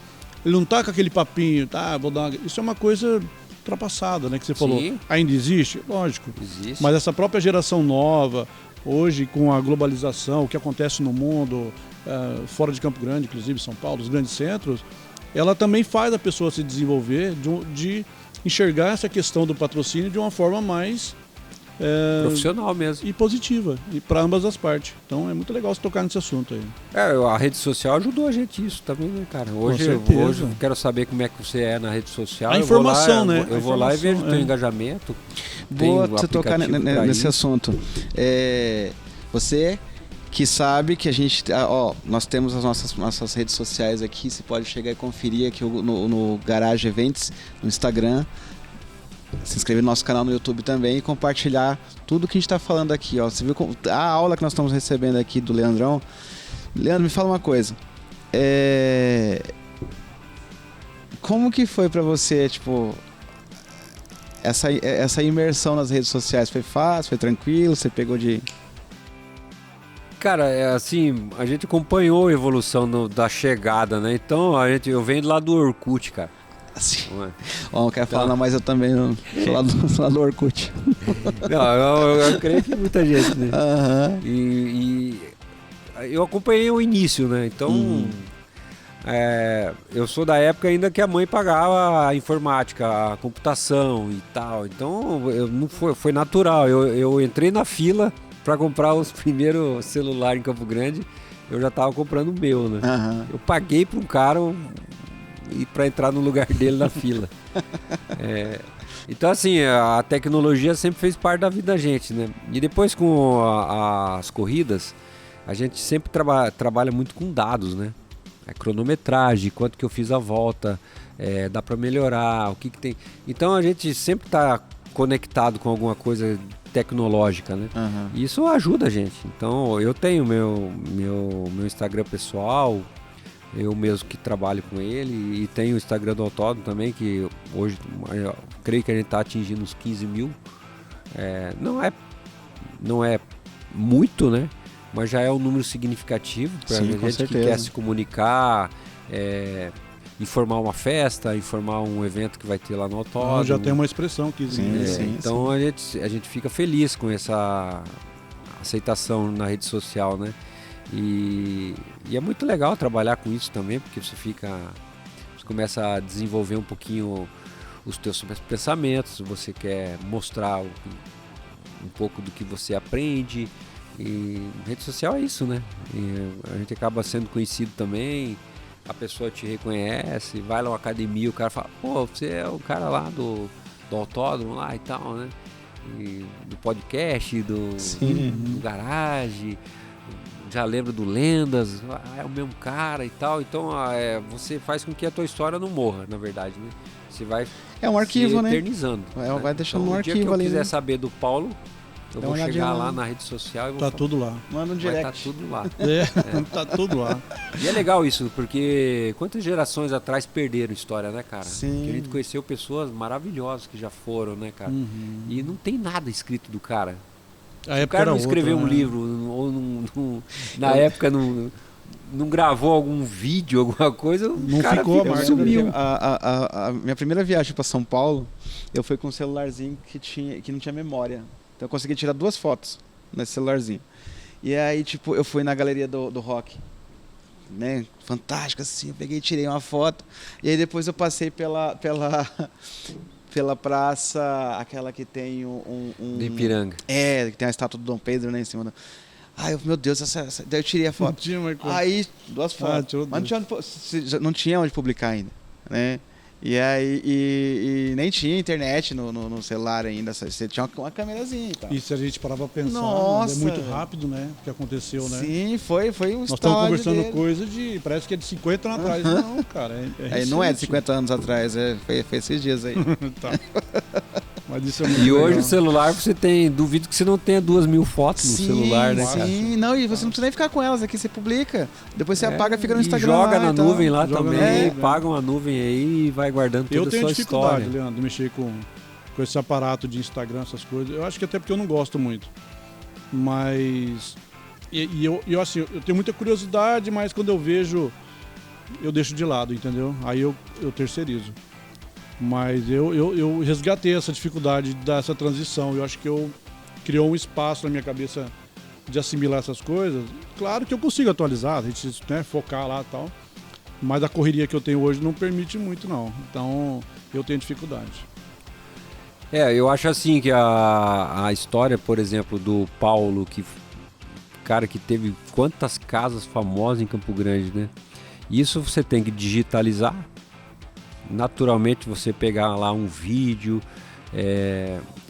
Ele não tá com aquele papinho, vou dar uma... Isso é uma coisa ultrapassada, né? Que você falou. Ainda existe? Lógico. Existe. Mas essa própria geração nova, hoje com a globalização, o que acontece no mundo, fora de Campo Grande, inclusive São Paulo, os grandes centros, ela também faz a pessoa se desenvolver, de enxergar essa questão do patrocínio de uma forma mais Profissional mesmo. e positiva, e para ambas as partes. Então é muito legal você tocar nesse assunto aí. A rede social ajudou a gente isso também, né, cara? Hoje eu quero saber como é que você é na rede social. A informação, né? Eu vou lá e vejo o teu engajamento. Boa você tocar nesse assunto. Você que sabe que a gente... nós temos as nossas redes sociais aqui, você pode chegar e conferir aqui no Garage Events, no Instagram. Se inscrever no nosso canal no YouTube também e compartilhar tudo que a gente está falando aqui. Você viu a aula que nós estamos recebendo aqui do Leandrão? Leandro, me fala uma coisa. Como que foi para você, tipo, essa imersão nas redes sociais? Foi fácil? Foi tranquilo? Você pegou de... Cara, assim, a gente acompanhou a evolução da chegada, né? Então, eu venho lá do Orkut, cara. Assim. Não quero falar, não, mas eu também sou lá do Orkut. Não, eu creio que muita gente, né? Uhum. E eu acompanhei o início, né? Então, eu sou da época ainda que a mãe pagava a informática, a computação e tal. Então, foi natural. Eu entrei na fila para comprar os primeiros celulares em Campo Grande. Eu já estava comprando o meu, né? Uhum. Eu paguei para um cara... e para entrar no lugar dele na fila. Então, assim, a tecnologia sempre fez parte da vida da gente, né? E depois com as corridas, a gente sempre trabalha muito com dados, né? A cronometragem, quanto que eu fiz a volta, dá para melhorar, o que tem... Então, a gente sempre está conectado com alguma coisa tecnológica, né? Uhum. E isso ajuda a gente. Então, eu tenho meu Instagram pessoal... Eu mesmo que trabalho com ele, e tenho o Instagram do Autódromo também, que hoje eu creio que a gente está atingindo uns 15 mil. Não é muito, né? Mas já é um número significativo para a gente que quer se comunicar, informar uma festa, informar um evento que vai ter lá no Autódromo. Já tem uma expressão, 15 mil. Então a gente fica feliz com essa aceitação na rede social, né? E é muito legal trabalhar com isso também, porque você começa a desenvolver um pouquinho os teus pensamentos, você quer mostrar um pouco do que você aprende, e rede social é isso, né? E a gente acaba sendo conhecido também, a pessoa te reconhece, vai lá na academia, o cara fala, pô, você é o cara lá do autódromo lá e tal, né? E do podcast, do garagem... Já lembro do Lendas, é o mesmo cara e tal. Então você faz com que a tua história não morra, na verdade, né? Você vai um arquivo, se eternizando. Né? Vai deixando então, um arquivo ali. Se eu quiser né? saber do Paulo, eu vou chegar lá na rede social e vou falar, tudo lá. Manda um direct. Tá tudo lá. Tá tudo lá. E é legal isso, porque quantas gerações atrás perderam história, né, cara? Sim. Porque a gente conheceu pessoas maravilhosas que já foram, né, cara? Uhum. E não tem nada escrito do cara. Se o cara não escreveu um livro, ou na época não gravou algum vídeo, alguma coisa, não ficou a marca. Sumiu. A minha primeira viagem para São Paulo, eu fui com um celularzinho que não tinha memória. Então eu consegui tirar 2 fotos nesse celularzinho. E aí, tipo, eu fui na galeria do rock, né? Fantástico, assim, eu peguei e tirei uma foto. E aí depois eu passei pela praça, aquela que tem de Ipiranga. Que tem a estátua do Dom Pedro, né, em cima da... Meu Deus, daí eu tirei a foto. Não tinha mais como. Aí, 2 fotos. Mas não tinha onde publicar ainda, né? E aí, e nem tinha internet no celular ainda, você tinha uma câmerazinha e tal. E se a gente parar pra pensar, nossa, é muito rápido, né? O que aconteceu, né? Sim, foi um Nós estamos conversando coisa parece que é de 50 anos atrás. Não, cara, não é de 50 anos atrás, foi esses dias aí. Tá. Mas isso é muito legal. Hoje o celular duvido que você não tenha 2.000 fotos no celular, né, cara? Sim, não, e você não precisa nem ficar com elas aqui, você publica, depois você apaga e fica no e Instagram. Joga na nuvem lá também, nuvem. paga uma nuvem aí e vai guardando toda a sua história. Eu tenho dificuldade, Leandro, de mexer com esse aparato de Instagram, essas coisas. Eu acho que até porque eu não gosto muito. Mas... eu assim, eu tenho muita curiosidade, mas quando eu vejo, eu deixo de lado, entendeu? Aí eu terceirizo. Mas eu resgatei essa dificuldade dessa transição. Eu acho que criou um espaço na minha cabeça de assimilar essas coisas. Claro que eu consigo atualizar, a gente, né, focar lá e tal. Mas a correria que eu tenho hoje não permite muito, não. Então, eu tenho dificuldade. Eu acho assim que a história, por exemplo, do Paulo, cara que teve quantas casas famosas em Campo Grande, né? Isso você tem que digitalizar. Naturalmente você pegar lá um vídeo,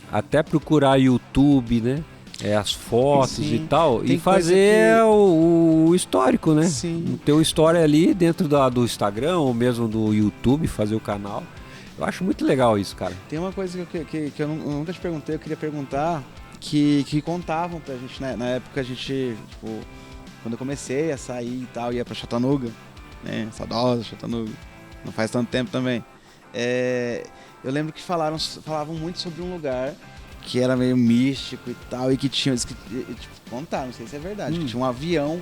até procurar YouTube, né? As fotos e tal, Tem e fazer o histórico, né? Sim. Ter o história ali dentro do Instagram ou mesmo do YouTube, fazer o canal. Eu acho muito legal isso, cara. Tem uma coisa que eu nunca te perguntei, eu queria perguntar, que contavam pra gente, né? Na época a gente, tipo, quando eu comecei a sair e tal, ia pra Chattanooga, né? Saudosa Chattanooga, não faz tanto tempo também. Eu lembro que falavam muito sobre um lugar que era meio místico e tal, e que tinha, tipo, contar, não sei se é verdade, que tinha um avião.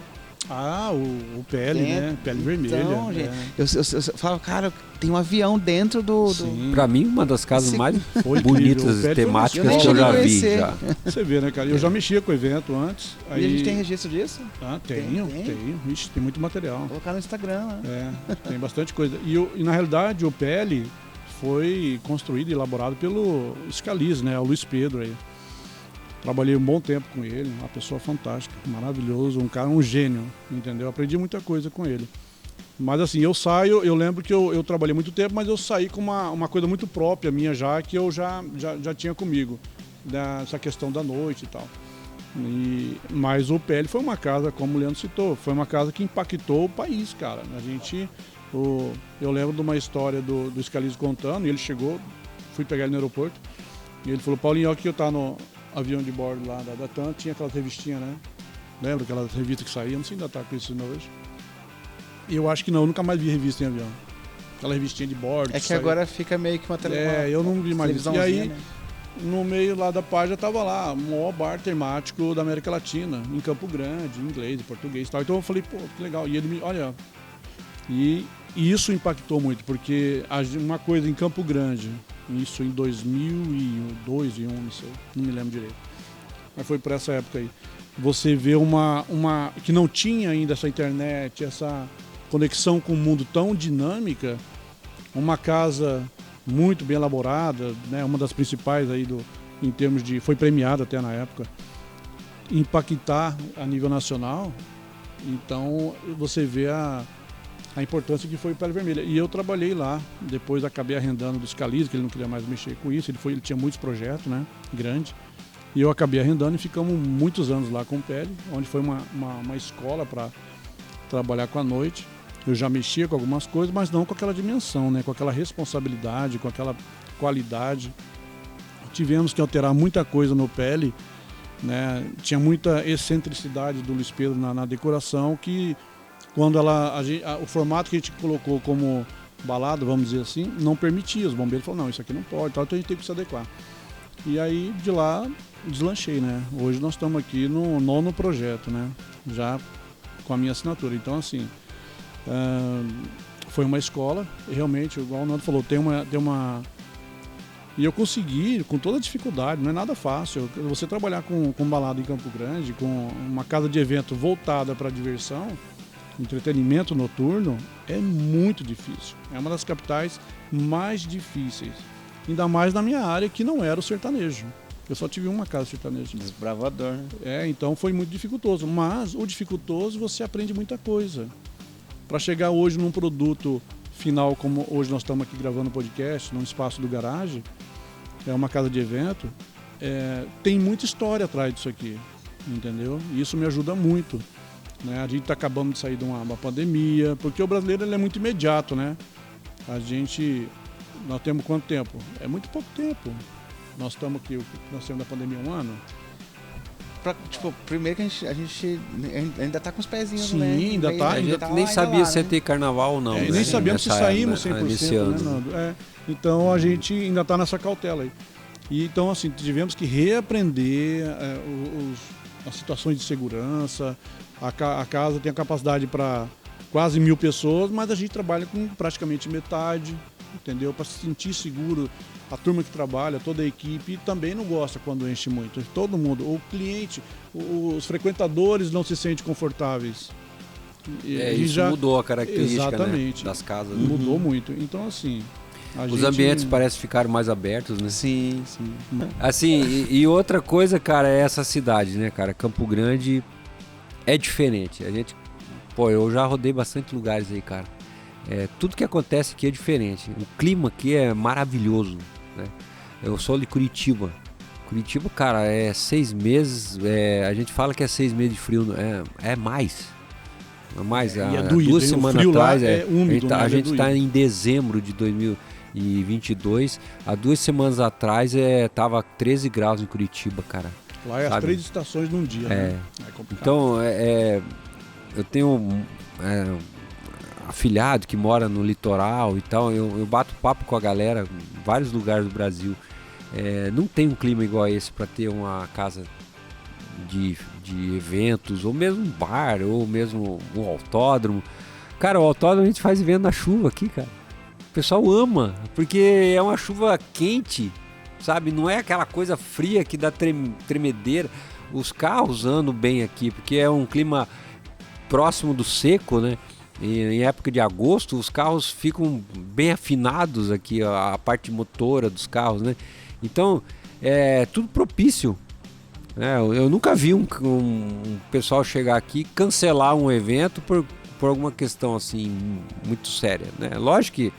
O PL, né? PL vermelha. Então, gente, eu falava, cara, tem um avião dentro do... Pra mim, uma das casas mais Foi bonitas incrível. e temáticas Eu que eu já vi. conhecer. Já. Você vê, né, cara? Eu já mexia com o evento antes. E a gente tem registro disso? Tenho. Tem? Ixi, tem muito material. Vou colocar no Instagram, né? Tem bastante coisa. E na realidade, o PL foi construído e elaborado pelo Scalise, né? O Luiz Pedro aí. Trabalhei um bom tempo com ele, uma pessoa fantástica, maravilhoso, um cara, um gênio, entendeu? Aprendi muita coisa com ele. Mas assim, eu lembro que eu trabalhei muito tempo, mas eu saí com uma coisa muito própria minha já, que eu já tinha comigo, dessa questão da noite e tal. Mas o PL foi uma casa, como o Leandro citou, foi uma casa que impactou o país, cara. Eu lembro de uma história do Scalise contando, e ele chegou, fui pegar ele no aeroporto, e ele falou, Paulinho, olha que eu tava no avião de bordo lá da TAM, tinha aquela revistinha, né? Lembra aquela revista que saía? Não sei se ainda tá com isso hoje. Eu acho que não, eu nunca mais vi revista em avião. Aquela revistinha de bordo. É que agora fica meio que uma televisão. Eu não vi mais isso. E aí, né? no meio lá da página, tava lá, o maior bar temático da América Latina, em Campo Grande, em inglês, em português e tal. Então eu falei, pô, que legal. E ele me, olha, e isso impactou muito, porque uma coisa em Campo Grande, isso em 2002, 2001, não sei, não me lembro direito. Mas foi por essa época aí. Você vê uma que não tinha ainda essa internet, essa conexão com o mundo tão dinâmica, uma casa muito bem elaborada, né, uma das principais aí em termos de, foi premiada até na época, impactar a nível nacional. Então você vê a importância que foi o Pele Vermelha. E eu trabalhei lá, depois acabei arrendando do Scalise, que ele não queria mais mexer com isso, ele tinha muitos projetos, né, grandes, e eu acabei arrendando e ficamos muitos anos lá com o Pele, onde foi uma escola para trabalhar com a noite. Eu já mexia com algumas coisas, mas não com aquela dimensão, né, com aquela responsabilidade, com aquela qualidade. Tivemos que alterar muita coisa no Pele, né, tinha muita excentricidade do Luiz Pedro na decoração, que quando o formato que a gente colocou como balada, vamos dizer assim, não permitia. Os bombeiros falaram, não, isso aqui não pode, então a gente tem que se adequar. E aí, de lá, deslanchei, né? Hoje nós estamos aqui no 9º projeto, né? Já com a minha assinatura. Então, assim, foi uma escola, realmente, igual o Nando falou, tem uma... E eu consegui, com toda a dificuldade, não é nada fácil. Você trabalhar com balada em Campo Grande, com uma casa de evento voltada para diversão, entretenimento noturno, é muito difícil. É uma das capitais mais difíceis. Ainda mais na minha área, que não era o sertanejo. Eu só tive uma casa sertaneja. Desbravador, né? Então foi muito dificultoso. Mas o dificultoso, você aprende muita coisa. Para chegar hoje num produto final, como hoje nós estamos aqui gravando o podcast, num espaço do garagem, é uma casa de evento, tem muita história atrás disso aqui, entendeu? E isso me ajuda muito. Né? A gente está acabando de sair de uma pandemia, porque o brasileiro ele é muito imediato, né? Nós temos quanto tempo? É muito pouco tempo. Nós estamos aqui, nós temos da pandemia 1 ano. Primeiro que a gente ainda tá com os pezinhos, sim, né? ainda tá. A gente tá nem sabia lá, se ia ter carnaval ou não. E né? nem sabíamos se saímos 100%, nesse ano. né, Nando? Então a gente ainda está nessa cautela aí. E então, assim, tivemos que reaprender as situações de segurança. A casa tem a capacidade para quase 1000 pessoas, mas a gente trabalha com praticamente metade, entendeu? Para se sentir seguro, a turma que trabalha, toda a equipe, também não gosta quando enche muito. Todo mundo, o cliente, os frequentadores não se sentem confortáveis. Isso mudou a característica, né, das casas. Mudou muito. Então, assim... Os ambientes parecem ficar mais abertos, né? Sim, sim. Assim, e outra coisa, cara, é essa cidade, né, cara? Campo Grande é diferente. Eu já rodei bastante lugares aí, cara. Tudo que acontece aqui é diferente. O clima aqui é maravilhoso, né? Eu sou de Curitiba. Curitiba, cara, é 6 meses. A gente fala que é 6 meses de frio. É mais. É mais. Há doído, 2 semanas atrás. Úmido, a gente está em dezembro de 2022. Há 2 semanas atrás tava 13 graus em Curitiba, cara. Lá é as 3 estações num dia. Né? É complicado. Então, eu tenho afilhado que mora no litoral e tal. Eu bato papo com a galera em vários lugares do Brasil. Não tem um clima igual a esse para ter uma casa de eventos, ou mesmo um bar, ou mesmo um autódromo. Cara, o autódromo a gente faz evento na chuva aqui, cara. O pessoal ama, porque é uma chuva quente, sabe? Não é aquela coisa fria que dá tremedeira. Os carros andam bem aqui, porque é um clima próximo do seco, né? E em época de agosto, os carros ficam bem afinados aqui, a parte motora dos carros, né? Então, é tudo propício. Eu nunca vi um pessoal chegar aqui e cancelar um evento por alguma questão assim muito séria, né? Lógico que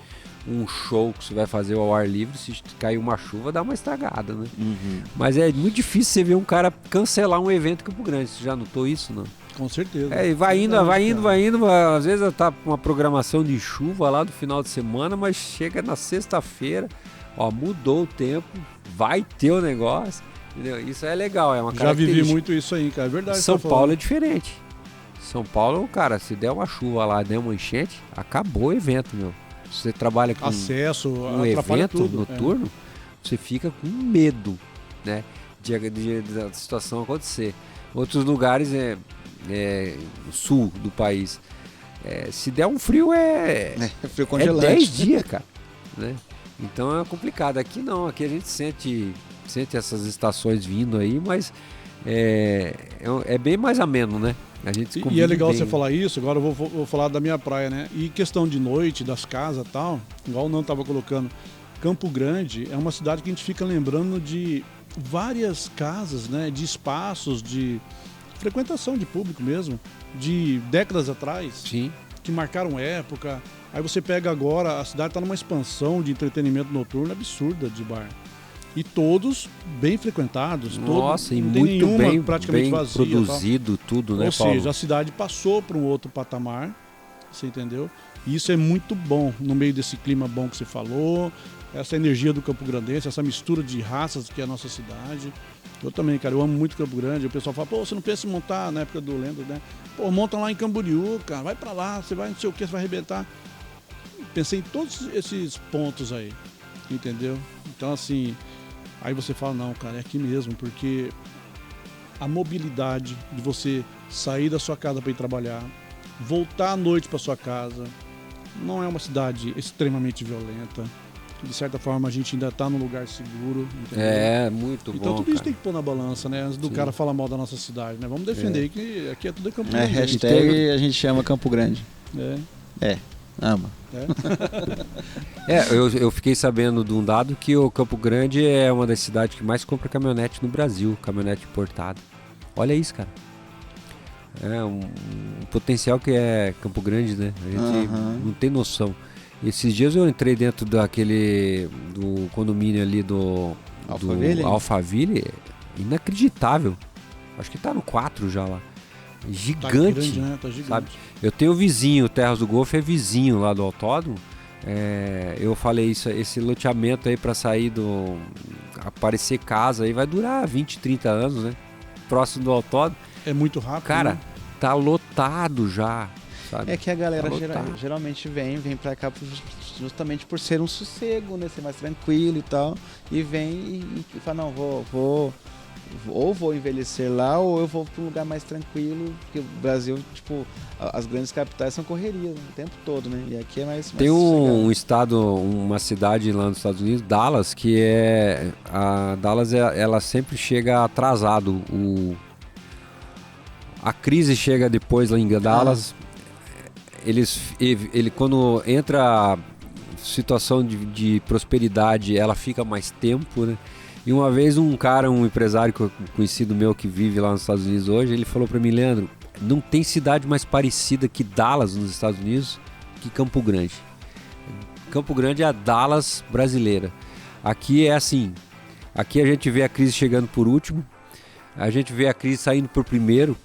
um show que você vai fazer ao ar livre, se cair uma chuva, dá uma estragada, né? Uhum. Mas é muito difícil você ver um cara cancelar um evento em Campo Grande. Você já notou isso, não? Com certeza. E vai indo. Às vezes tá com uma programação de chuva lá do final de semana, mas chega na sexta-feira, mudou o tempo, vai ter o negócio. Entendeu? Isso é legal, é uma característica. Já vivi muito isso aí, cara, é verdade. São Paulo é diferente. São Paulo, cara, se der uma chuva lá, der uma enchente, acabou o evento, meu. Se você trabalha com um evento noturno, você fica com medo, né, da situação acontecer. Outros lugares no sul do país, se der um frio frio congelante. 10 dias, cara, né? Então é complicado. Aqui não, aqui a gente sente essas estações vindo aí, mas é bem mais ameno, né? A gente e é legal bem. Você falar isso. Agora eu vou falar da minha praia, né? E questão de noite, das casas e tal, igual o Nando estava colocando, Campo Grande é uma cidade que a gente fica lembrando de várias casas, né? De espaços, de frequentação de público mesmo, de décadas atrás. Sim. Que marcaram época. Aí você pega agora, a cidade está numa expansão de entretenimento noturno absurda de bar. E todos bem frequentados. Nossa, e não muito tem nenhuma bem, praticamente bem vazia, produzido tudo, né, Paulo? Ou seja, a cidade passou para um outro patamar, você entendeu? E isso é muito bom, no meio desse clima bom que você falou, essa energia do Campo Grandense, essa mistura de raças que é a nossa cidade. Eu também, cara, eu amo muito Campo Grande. O pessoal fala, você não pensa em montar na época do Lendo, né? Monta lá em Camboriú, cara, vai para lá, você vai não sei o que, você vai arrebentar. Pensei em todos esses pontos aí, entendeu? Então, assim, aí você fala, não, cara, é aqui mesmo, porque a mobilidade de você sair da sua casa para ir trabalhar, voltar à noite para sua casa, não é uma cidade extremamente violenta. De certa forma, a gente ainda está num lugar seguro, entendeu? Muito bom. Então tudo isso tem que pôr na balança, né? Antes do cara falar mal da nossa cidade, né? Vamos defender que aqui é tudo Campo Grande. Hashtag a gente chama Campo Grande. Ama. Eu fiquei sabendo de um dado que o Campo Grande é uma das cidades que mais compra caminhonete no Brasil, caminhonete importada. Olha isso, cara. É um potencial que é Campo Grande, né? A gente não tem noção. Esses dias eu entrei dentro do condomínio ali do Alphaville, inacreditável. Acho que tá no 4 já lá. Gigante, tá grande, né? Tá gigante. Sabe? Eu tenho vizinho, Terras do Golfo é vizinho lá do autódromo. Eu falei isso, esse loteamento aí para sair aparecer casa aí vai durar 20, 30 anos, né? Próximo do autódromo. É muito rápido. Cara, né? Tá lotado já. Sabe? É que a galera geralmente vem pra cá justamente por ser um sossego, né? Ser mais tranquilo e tal. E vem e fala, não, vou envelhecer lá ou eu vou pra um lugar mais tranquilo. Porque o Brasil, tipo, as grandes capitais são correrias o tempo todo, né? E aqui é mais tem uma cidade lá nos Estados Unidos, Dallas, que a Dallas ela sempre chega atrasado. A crise chega depois lá em Dallas. Ele quando entra situação de prosperidade, ela fica mais tempo, né? E uma vez um empresário conhecido meu que vive lá nos Estados Unidos hoje, ele falou para mim: Leandro, não tem cidade mais parecida que Dallas nos Estados Unidos que Campo Grande. Campo Grande é a Dallas brasileira. Aqui é assim, aqui a gente vê a crise chegando por último, a gente vê a crise saindo por primeiro.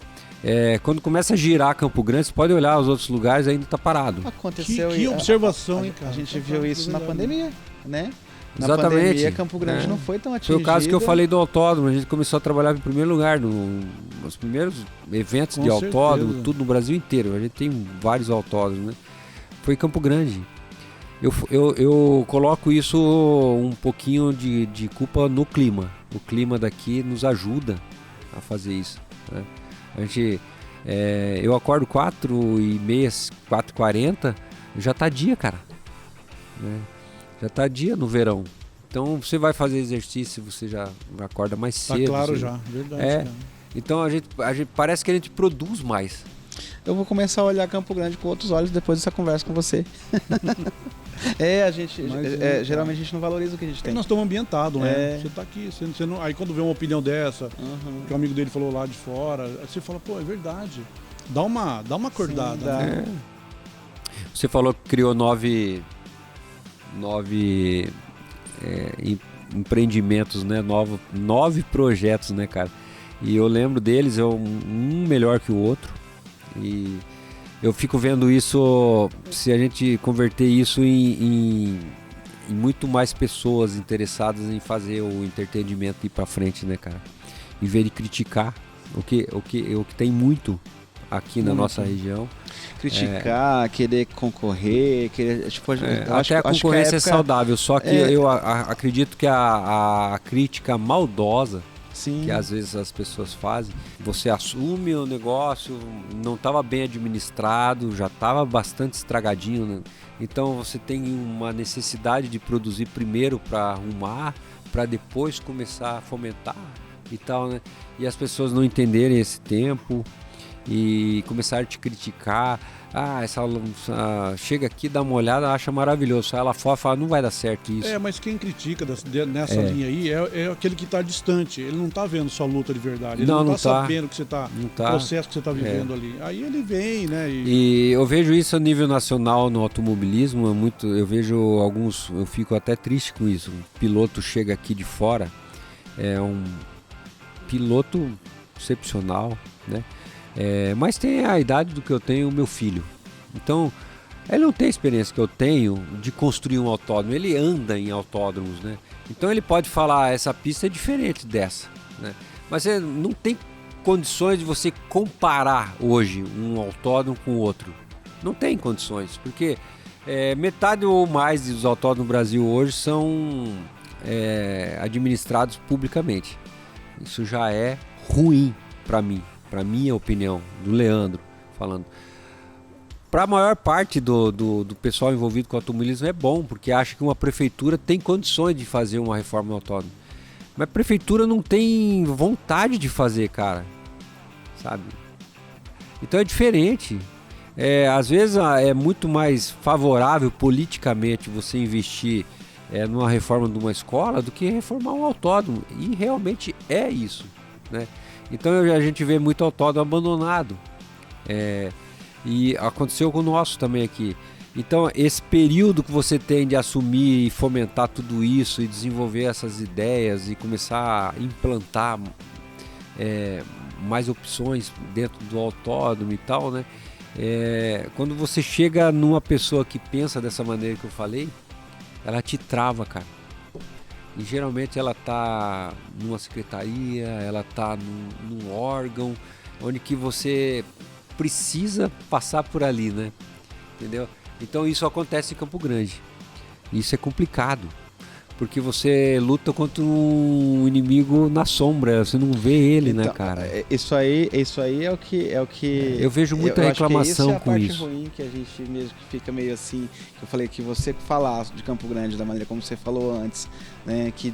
Quando começa a girar Campo Grande, você pode olhar os outros lugares, ainda está parado. Aconteceu Que observação, hein, cara? A gente viu isso na pandemia, né? Na Exatamente. pandemia, Campo Grande não foi tão atingido. Foi o caso que eu falei do autódromo. A gente começou a trabalhar em primeiro lugar nos primeiros eventos de autódromo, tudo no Brasil inteiro. A gente tem vários autódromos, né? Foi Campo Grande. Eu coloco isso um pouquinho de culpa no clima. O clima daqui nos ajuda a fazer isso, né? A gente, eu acordo 4h30, 4h40, já tá dia, cara, né? Já tá dia no verão. Então você vai fazer exercício, você já acorda mais cedo. Tá claro já, verdade. Cara. Então a gente parece que a gente produz mais. Eu vou começar a olhar Campo Grande com outros olhos depois dessa conversa com você. Geralmente a gente não valoriza o que a gente tem. Nós estamos ambientados, né? Você tá aqui, você não, aí quando vê uma opinião dessa, que o amigo dele falou lá de fora, aí você fala, pô, é verdade. Dá uma acordada. Sim, dá. Né? Você falou que criou 9 empreendimentos, né? 9 projetos, né, cara? E eu lembro deles, um melhor que o outro. E eu fico vendo isso, se a gente converter isso em muito mais pessoas interessadas em fazer o entretenimento ir pra frente, né, cara? Em vez de criticar, o que tem muito aqui na nossa região. Criticar, querer concorrer, querer... Tipo, até a concorrência é saudável, só que eu acredito que a crítica maldosa, sim, que às vezes as pessoas fazem, você assume o negócio, não estava bem administrado, já estava bastante estragadinho, né? Então você tem uma necessidade de produzir primeiro para arrumar, para depois começar a fomentar e tal, né? E as pessoas não entenderem esse tempo e começarem a te criticar. Essa chega aqui, dá uma olhada, acha maravilhoso. Sai lá fora e fala, não vai dar certo isso. Mas quem critica nessa linha aí é aquele que está distante. Ele não está vendo sua luta de verdade. Ele não está sabendo que você está, o processo que você está vivendo ali. Aí ele vem, né? E eu vejo isso a nível nacional no automobilismo. Eu vejo alguns, eu fico até triste com isso. Um piloto chega aqui de fora, é um piloto excepcional, né? Mas tem a idade do que eu tenho o meu filho. Então, ele não tem a experiência que eu tenho de construir um autódromo. Ele anda em autódromos, né? Então ele pode falar, essa pista é diferente dessa, né? Mas não tem condições de você comparar hoje um autódromo com o outro. Não tem condições, porque metade ou mais dos autódromos no Brasil hoje são administrados publicamente. Isso já é ruim para mim. Para minha opinião, do Leandro falando. Para a maior parte do pessoal envolvido com o automobilismo é bom, porque acha que uma prefeitura tem condições de fazer uma reforma no autódromo. Mas a prefeitura não tem vontade de fazer, cara. Sabe? Então é diferente. Às vezes é muito mais favorável politicamente você investir numa reforma de uma escola do que reformar um autódromo. E realmente é isso, né? Então a gente vê muito autódromo abandonado. E aconteceu com o nosso também aqui. Então esse período que você tem de assumir e fomentar tudo isso e desenvolver essas ideias e começar a implantar mais opções dentro do autódromo e tal, né? Quando você chega numa pessoa que pensa dessa maneira que eu falei, ela te trava, cara. E geralmente ela tá numa secretaria, ela tá num órgão, onde que você precisa passar por ali, né? Entendeu? Então isso acontece em Campo Grande. Isso é complicado, porque você luta contra um inimigo na sombra, você não vê ele, então, né, cara? Isso aí é o que eu vejo muita reclamação acho que com isso. É a isso. parte ruim que a gente mesmo que fica meio assim, que eu falei que você falar de Campo Grande da maneira como você falou antes, né, que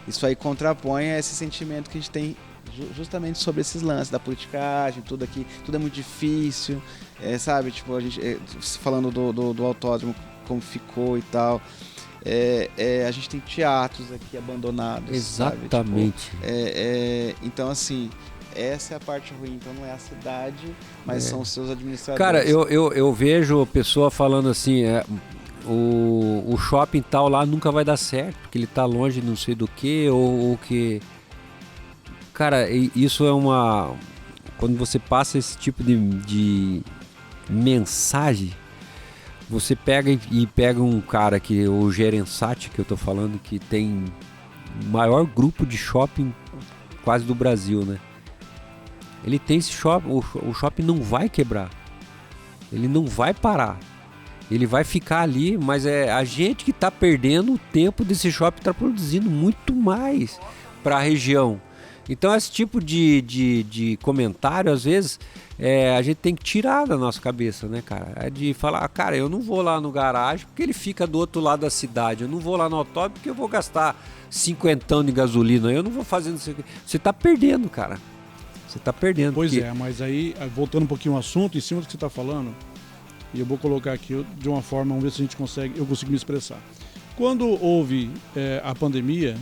isso aí contrapõe esse sentimento que a gente tem justamente sobre esses lances da politicagem, tudo aqui, tudo é muito difícil, sabe? Tipo, a gente falando do autódromo como ficou e tal. A gente tem teatros aqui abandonados. Exatamente. Sabe? Tipo, então, assim, essa é a parte ruim. Então, não é a cidade, mas são os seus administradores. Cara, eu vejo pessoa falando assim, o shopping tal lá nunca vai dar certo, porque ele tá longe de não sei do que, ou que... Cara, isso é uma... Quando você passa esse tipo de mensagem, você pega e pega um cara que o Gereissati, que eu tô falando, que tem o maior grupo de shopping quase do Brasil, né? Ele tem esse shopping, o shopping não vai quebrar, ele não vai parar, ele vai ficar ali, mas é a gente que tá perdendo o tempo desse shopping, tá produzindo muito mais para a região. Então esse tipo de comentário, às vezes, a gente tem que tirar da nossa cabeça, né, cara? É de falar, cara, eu não vou lá no garagem porque ele fica do outro lado da cidade. Eu não vou lá no autódromo porque eu vou gastar 50 de gasolina. Eu não vou fazendo isso aqui. Você tá perdendo, cara. Você tá perdendo. Pois mas aí, voltando um pouquinho ao assunto, em cima do que você tá falando, e eu vou colocar aqui de uma forma, vamos ver se eu consigo me expressar. Quando houve a pandemia,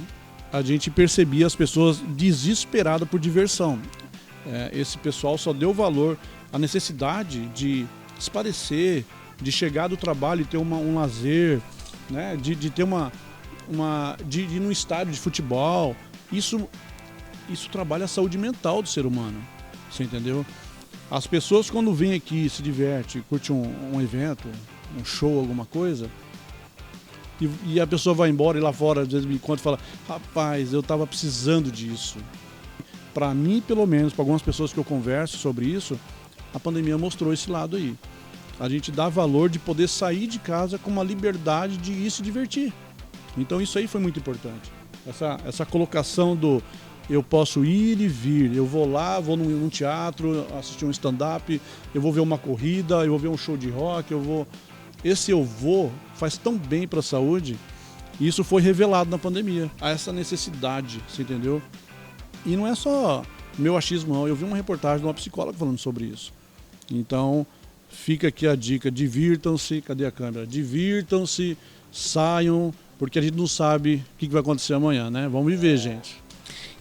a gente percebia as pessoas desesperadas por diversão. Esse pessoal só deu valor à necessidade de espairecer, de chegar do trabalho e ter um lazer, né? de ter de ir num estádio de futebol. Isso trabalha a saúde mental do ser humano, você entendeu? As pessoas, quando vêm aqui, se divertem, curte um evento, um show, alguma coisa, e a pessoa vai embora e lá fora às vezes me encontra e fala, rapaz, eu estava precisando disso. Para mim, pelo menos, para algumas pessoas que eu converso sobre isso, a pandemia mostrou esse lado aí. A gente dá valor de poder sair de casa com uma liberdade de ir se divertir. Então isso aí foi muito importante. Essa colocação do eu posso ir e vir, eu vou lá, vou num teatro, assistir um stand-up, eu vou ver uma corrida, eu vou ver um show de rock, Esse eu vou faz tão bem para a saúde, e isso foi revelado na pandemia. Há essa necessidade, você entendeu? E não é só meu achismo, não. Eu vi uma reportagem de uma psicóloga falando sobre isso. Então, fica aqui a dica, divirtam-se, cadê a câmera? Divirtam-se, saiam, porque a gente não sabe o que vai acontecer amanhã, né? Vamos viver, gente.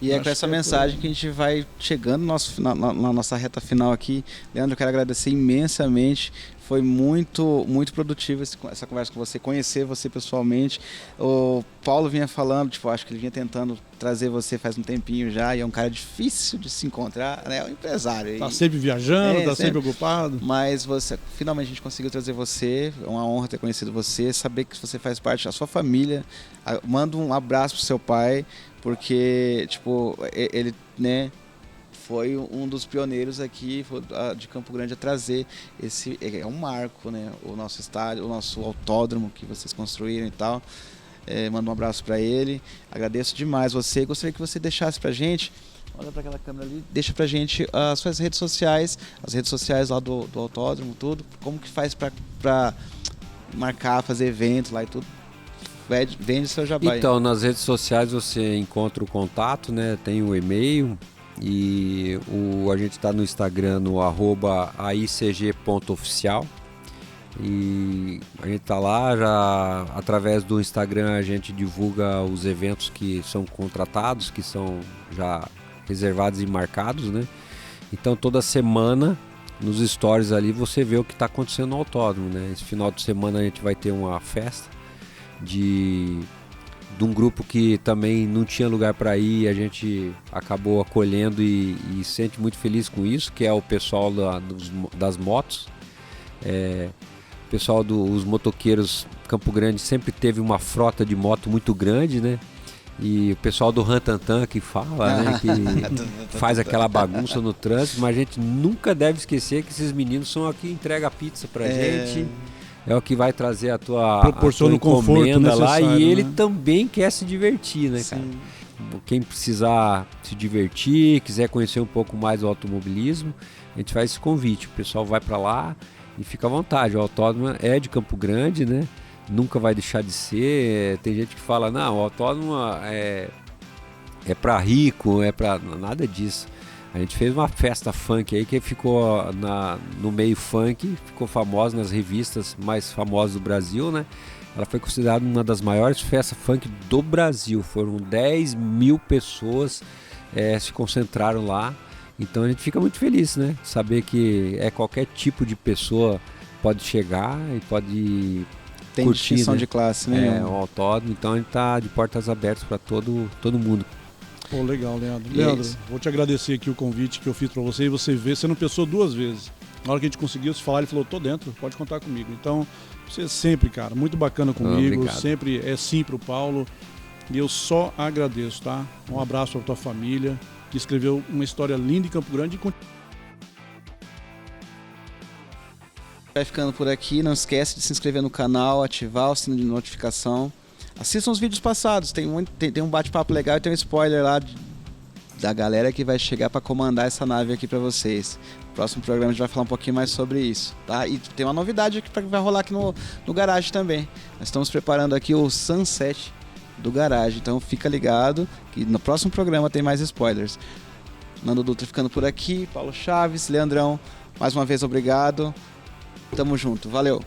E é com essa mensagem que a gente vai chegando na nossa reta final aqui. Leandro, eu quero agradecer imensamente. Foi muito, muito produtivo essa conversa com você, conhecer você pessoalmente. O Paulo vinha falando, acho que ele vinha tentando trazer você faz um tempinho já, e é um cara difícil de se encontrar, né? É um empresário. Tá sempre viajando, tá sempre ocupado. Mas finalmente a gente conseguiu trazer você, é uma honra ter conhecido você, saber que você faz parte da sua família. Manda um abraço pro seu pai, porque, ele, né, foi um dos pioneiros aqui de Campo Grande a trazer é um marco, né? O nosso estádio, o nosso autódromo que vocês construíram e tal. Mando um abraço para ele. Agradeço demais você. Gostaria que você deixasse pra gente, olha para aquela câmera ali, deixa pra gente as suas redes sociais, as redes sociais lá do autódromo, tudo. Como que faz para marcar, fazer eventos lá e tudo. Vende seu jabá. Então, nas redes sociais você encontra o contato, né? Tem o e-mail. E a gente está no Instagram no @aicg.oficial, e a gente está lá, já através do Instagram a gente divulga os eventos que são contratados, que são já reservados e marcados, né? Então toda semana nos stories ali você vê o que está acontecendo no autódromo, né? Esse final de semana a gente vai ter uma festa de um grupo que também não tinha lugar para ir, a gente acabou acolhendo e sente muito feliz com isso, que é o pessoal das motos. O pessoal dos motoqueiros, Campo Grande sempre teve uma frota de moto muito grande, né? E o pessoal do Rantantan que fala, né? Que faz aquela bagunça no trânsito, mas a gente nunca deve esquecer que esses meninos são aqui que entregam pizza pra gente. É o que vai trazer a tua encomenda lá, e ele, né, também quer se divertir, né, cara? Quem precisar se divertir, quiser conhecer um pouco mais do automobilismo, a gente faz esse convite. O pessoal vai para lá e fica à vontade. O autódromo é de Campo Grande, né? Nunca vai deixar de ser. Tem gente que fala, não, o autódromo é para rico, é para nada disso. A gente fez uma festa funk aí que ficou no meio funk, ficou famosa nas revistas mais famosas do Brasil, né? Ela foi considerada uma das maiores festas funk do Brasil. Foram 10 mil pessoas se concentraram lá. Então a gente fica muito feliz, né? Saber que qualquer tipo de pessoa pode chegar e pode Tem curtir, distinção né? de classe, né? Um autódromo, então a gente tá de portas abertas para todo mundo. Pô, legal, Leandro. E é Leandro, isso. vou te agradecer aqui o convite que eu fiz para você e você não pensou 2 vezes. Na hora que a gente conseguiu se falar, ele falou, tô dentro, pode contar comigo. Então, você sempre, cara, muito bacana comigo, Obrigado. sempre é sim pro Paulo. E eu só agradeço, tá? Um abraço pra tua família, que escreveu uma história linda em Campo Grande e Vai ficando por aqui, não esquece de se inscrever no canal, ativar o sino de notificação. Assistam os vídeos passados, tem um bate-papo legal e tem um spoiler lá da galera que vai chegar para comandar essa nave aqui para vocês. No próximo programa a gente vai falar um pouquinho mais sobre isso, tá? E tem uma novidade aqui que vai rolar aqui no garagem também. Nós estamos preparando aqui o Sunset do garagem, então fica ligado que no próximo programa tem mais spoilers. Nando Dutra ficando por aqui, Paulo Chaves, Leandrão, mais uma vez obrigado. Tamo junto, valeu!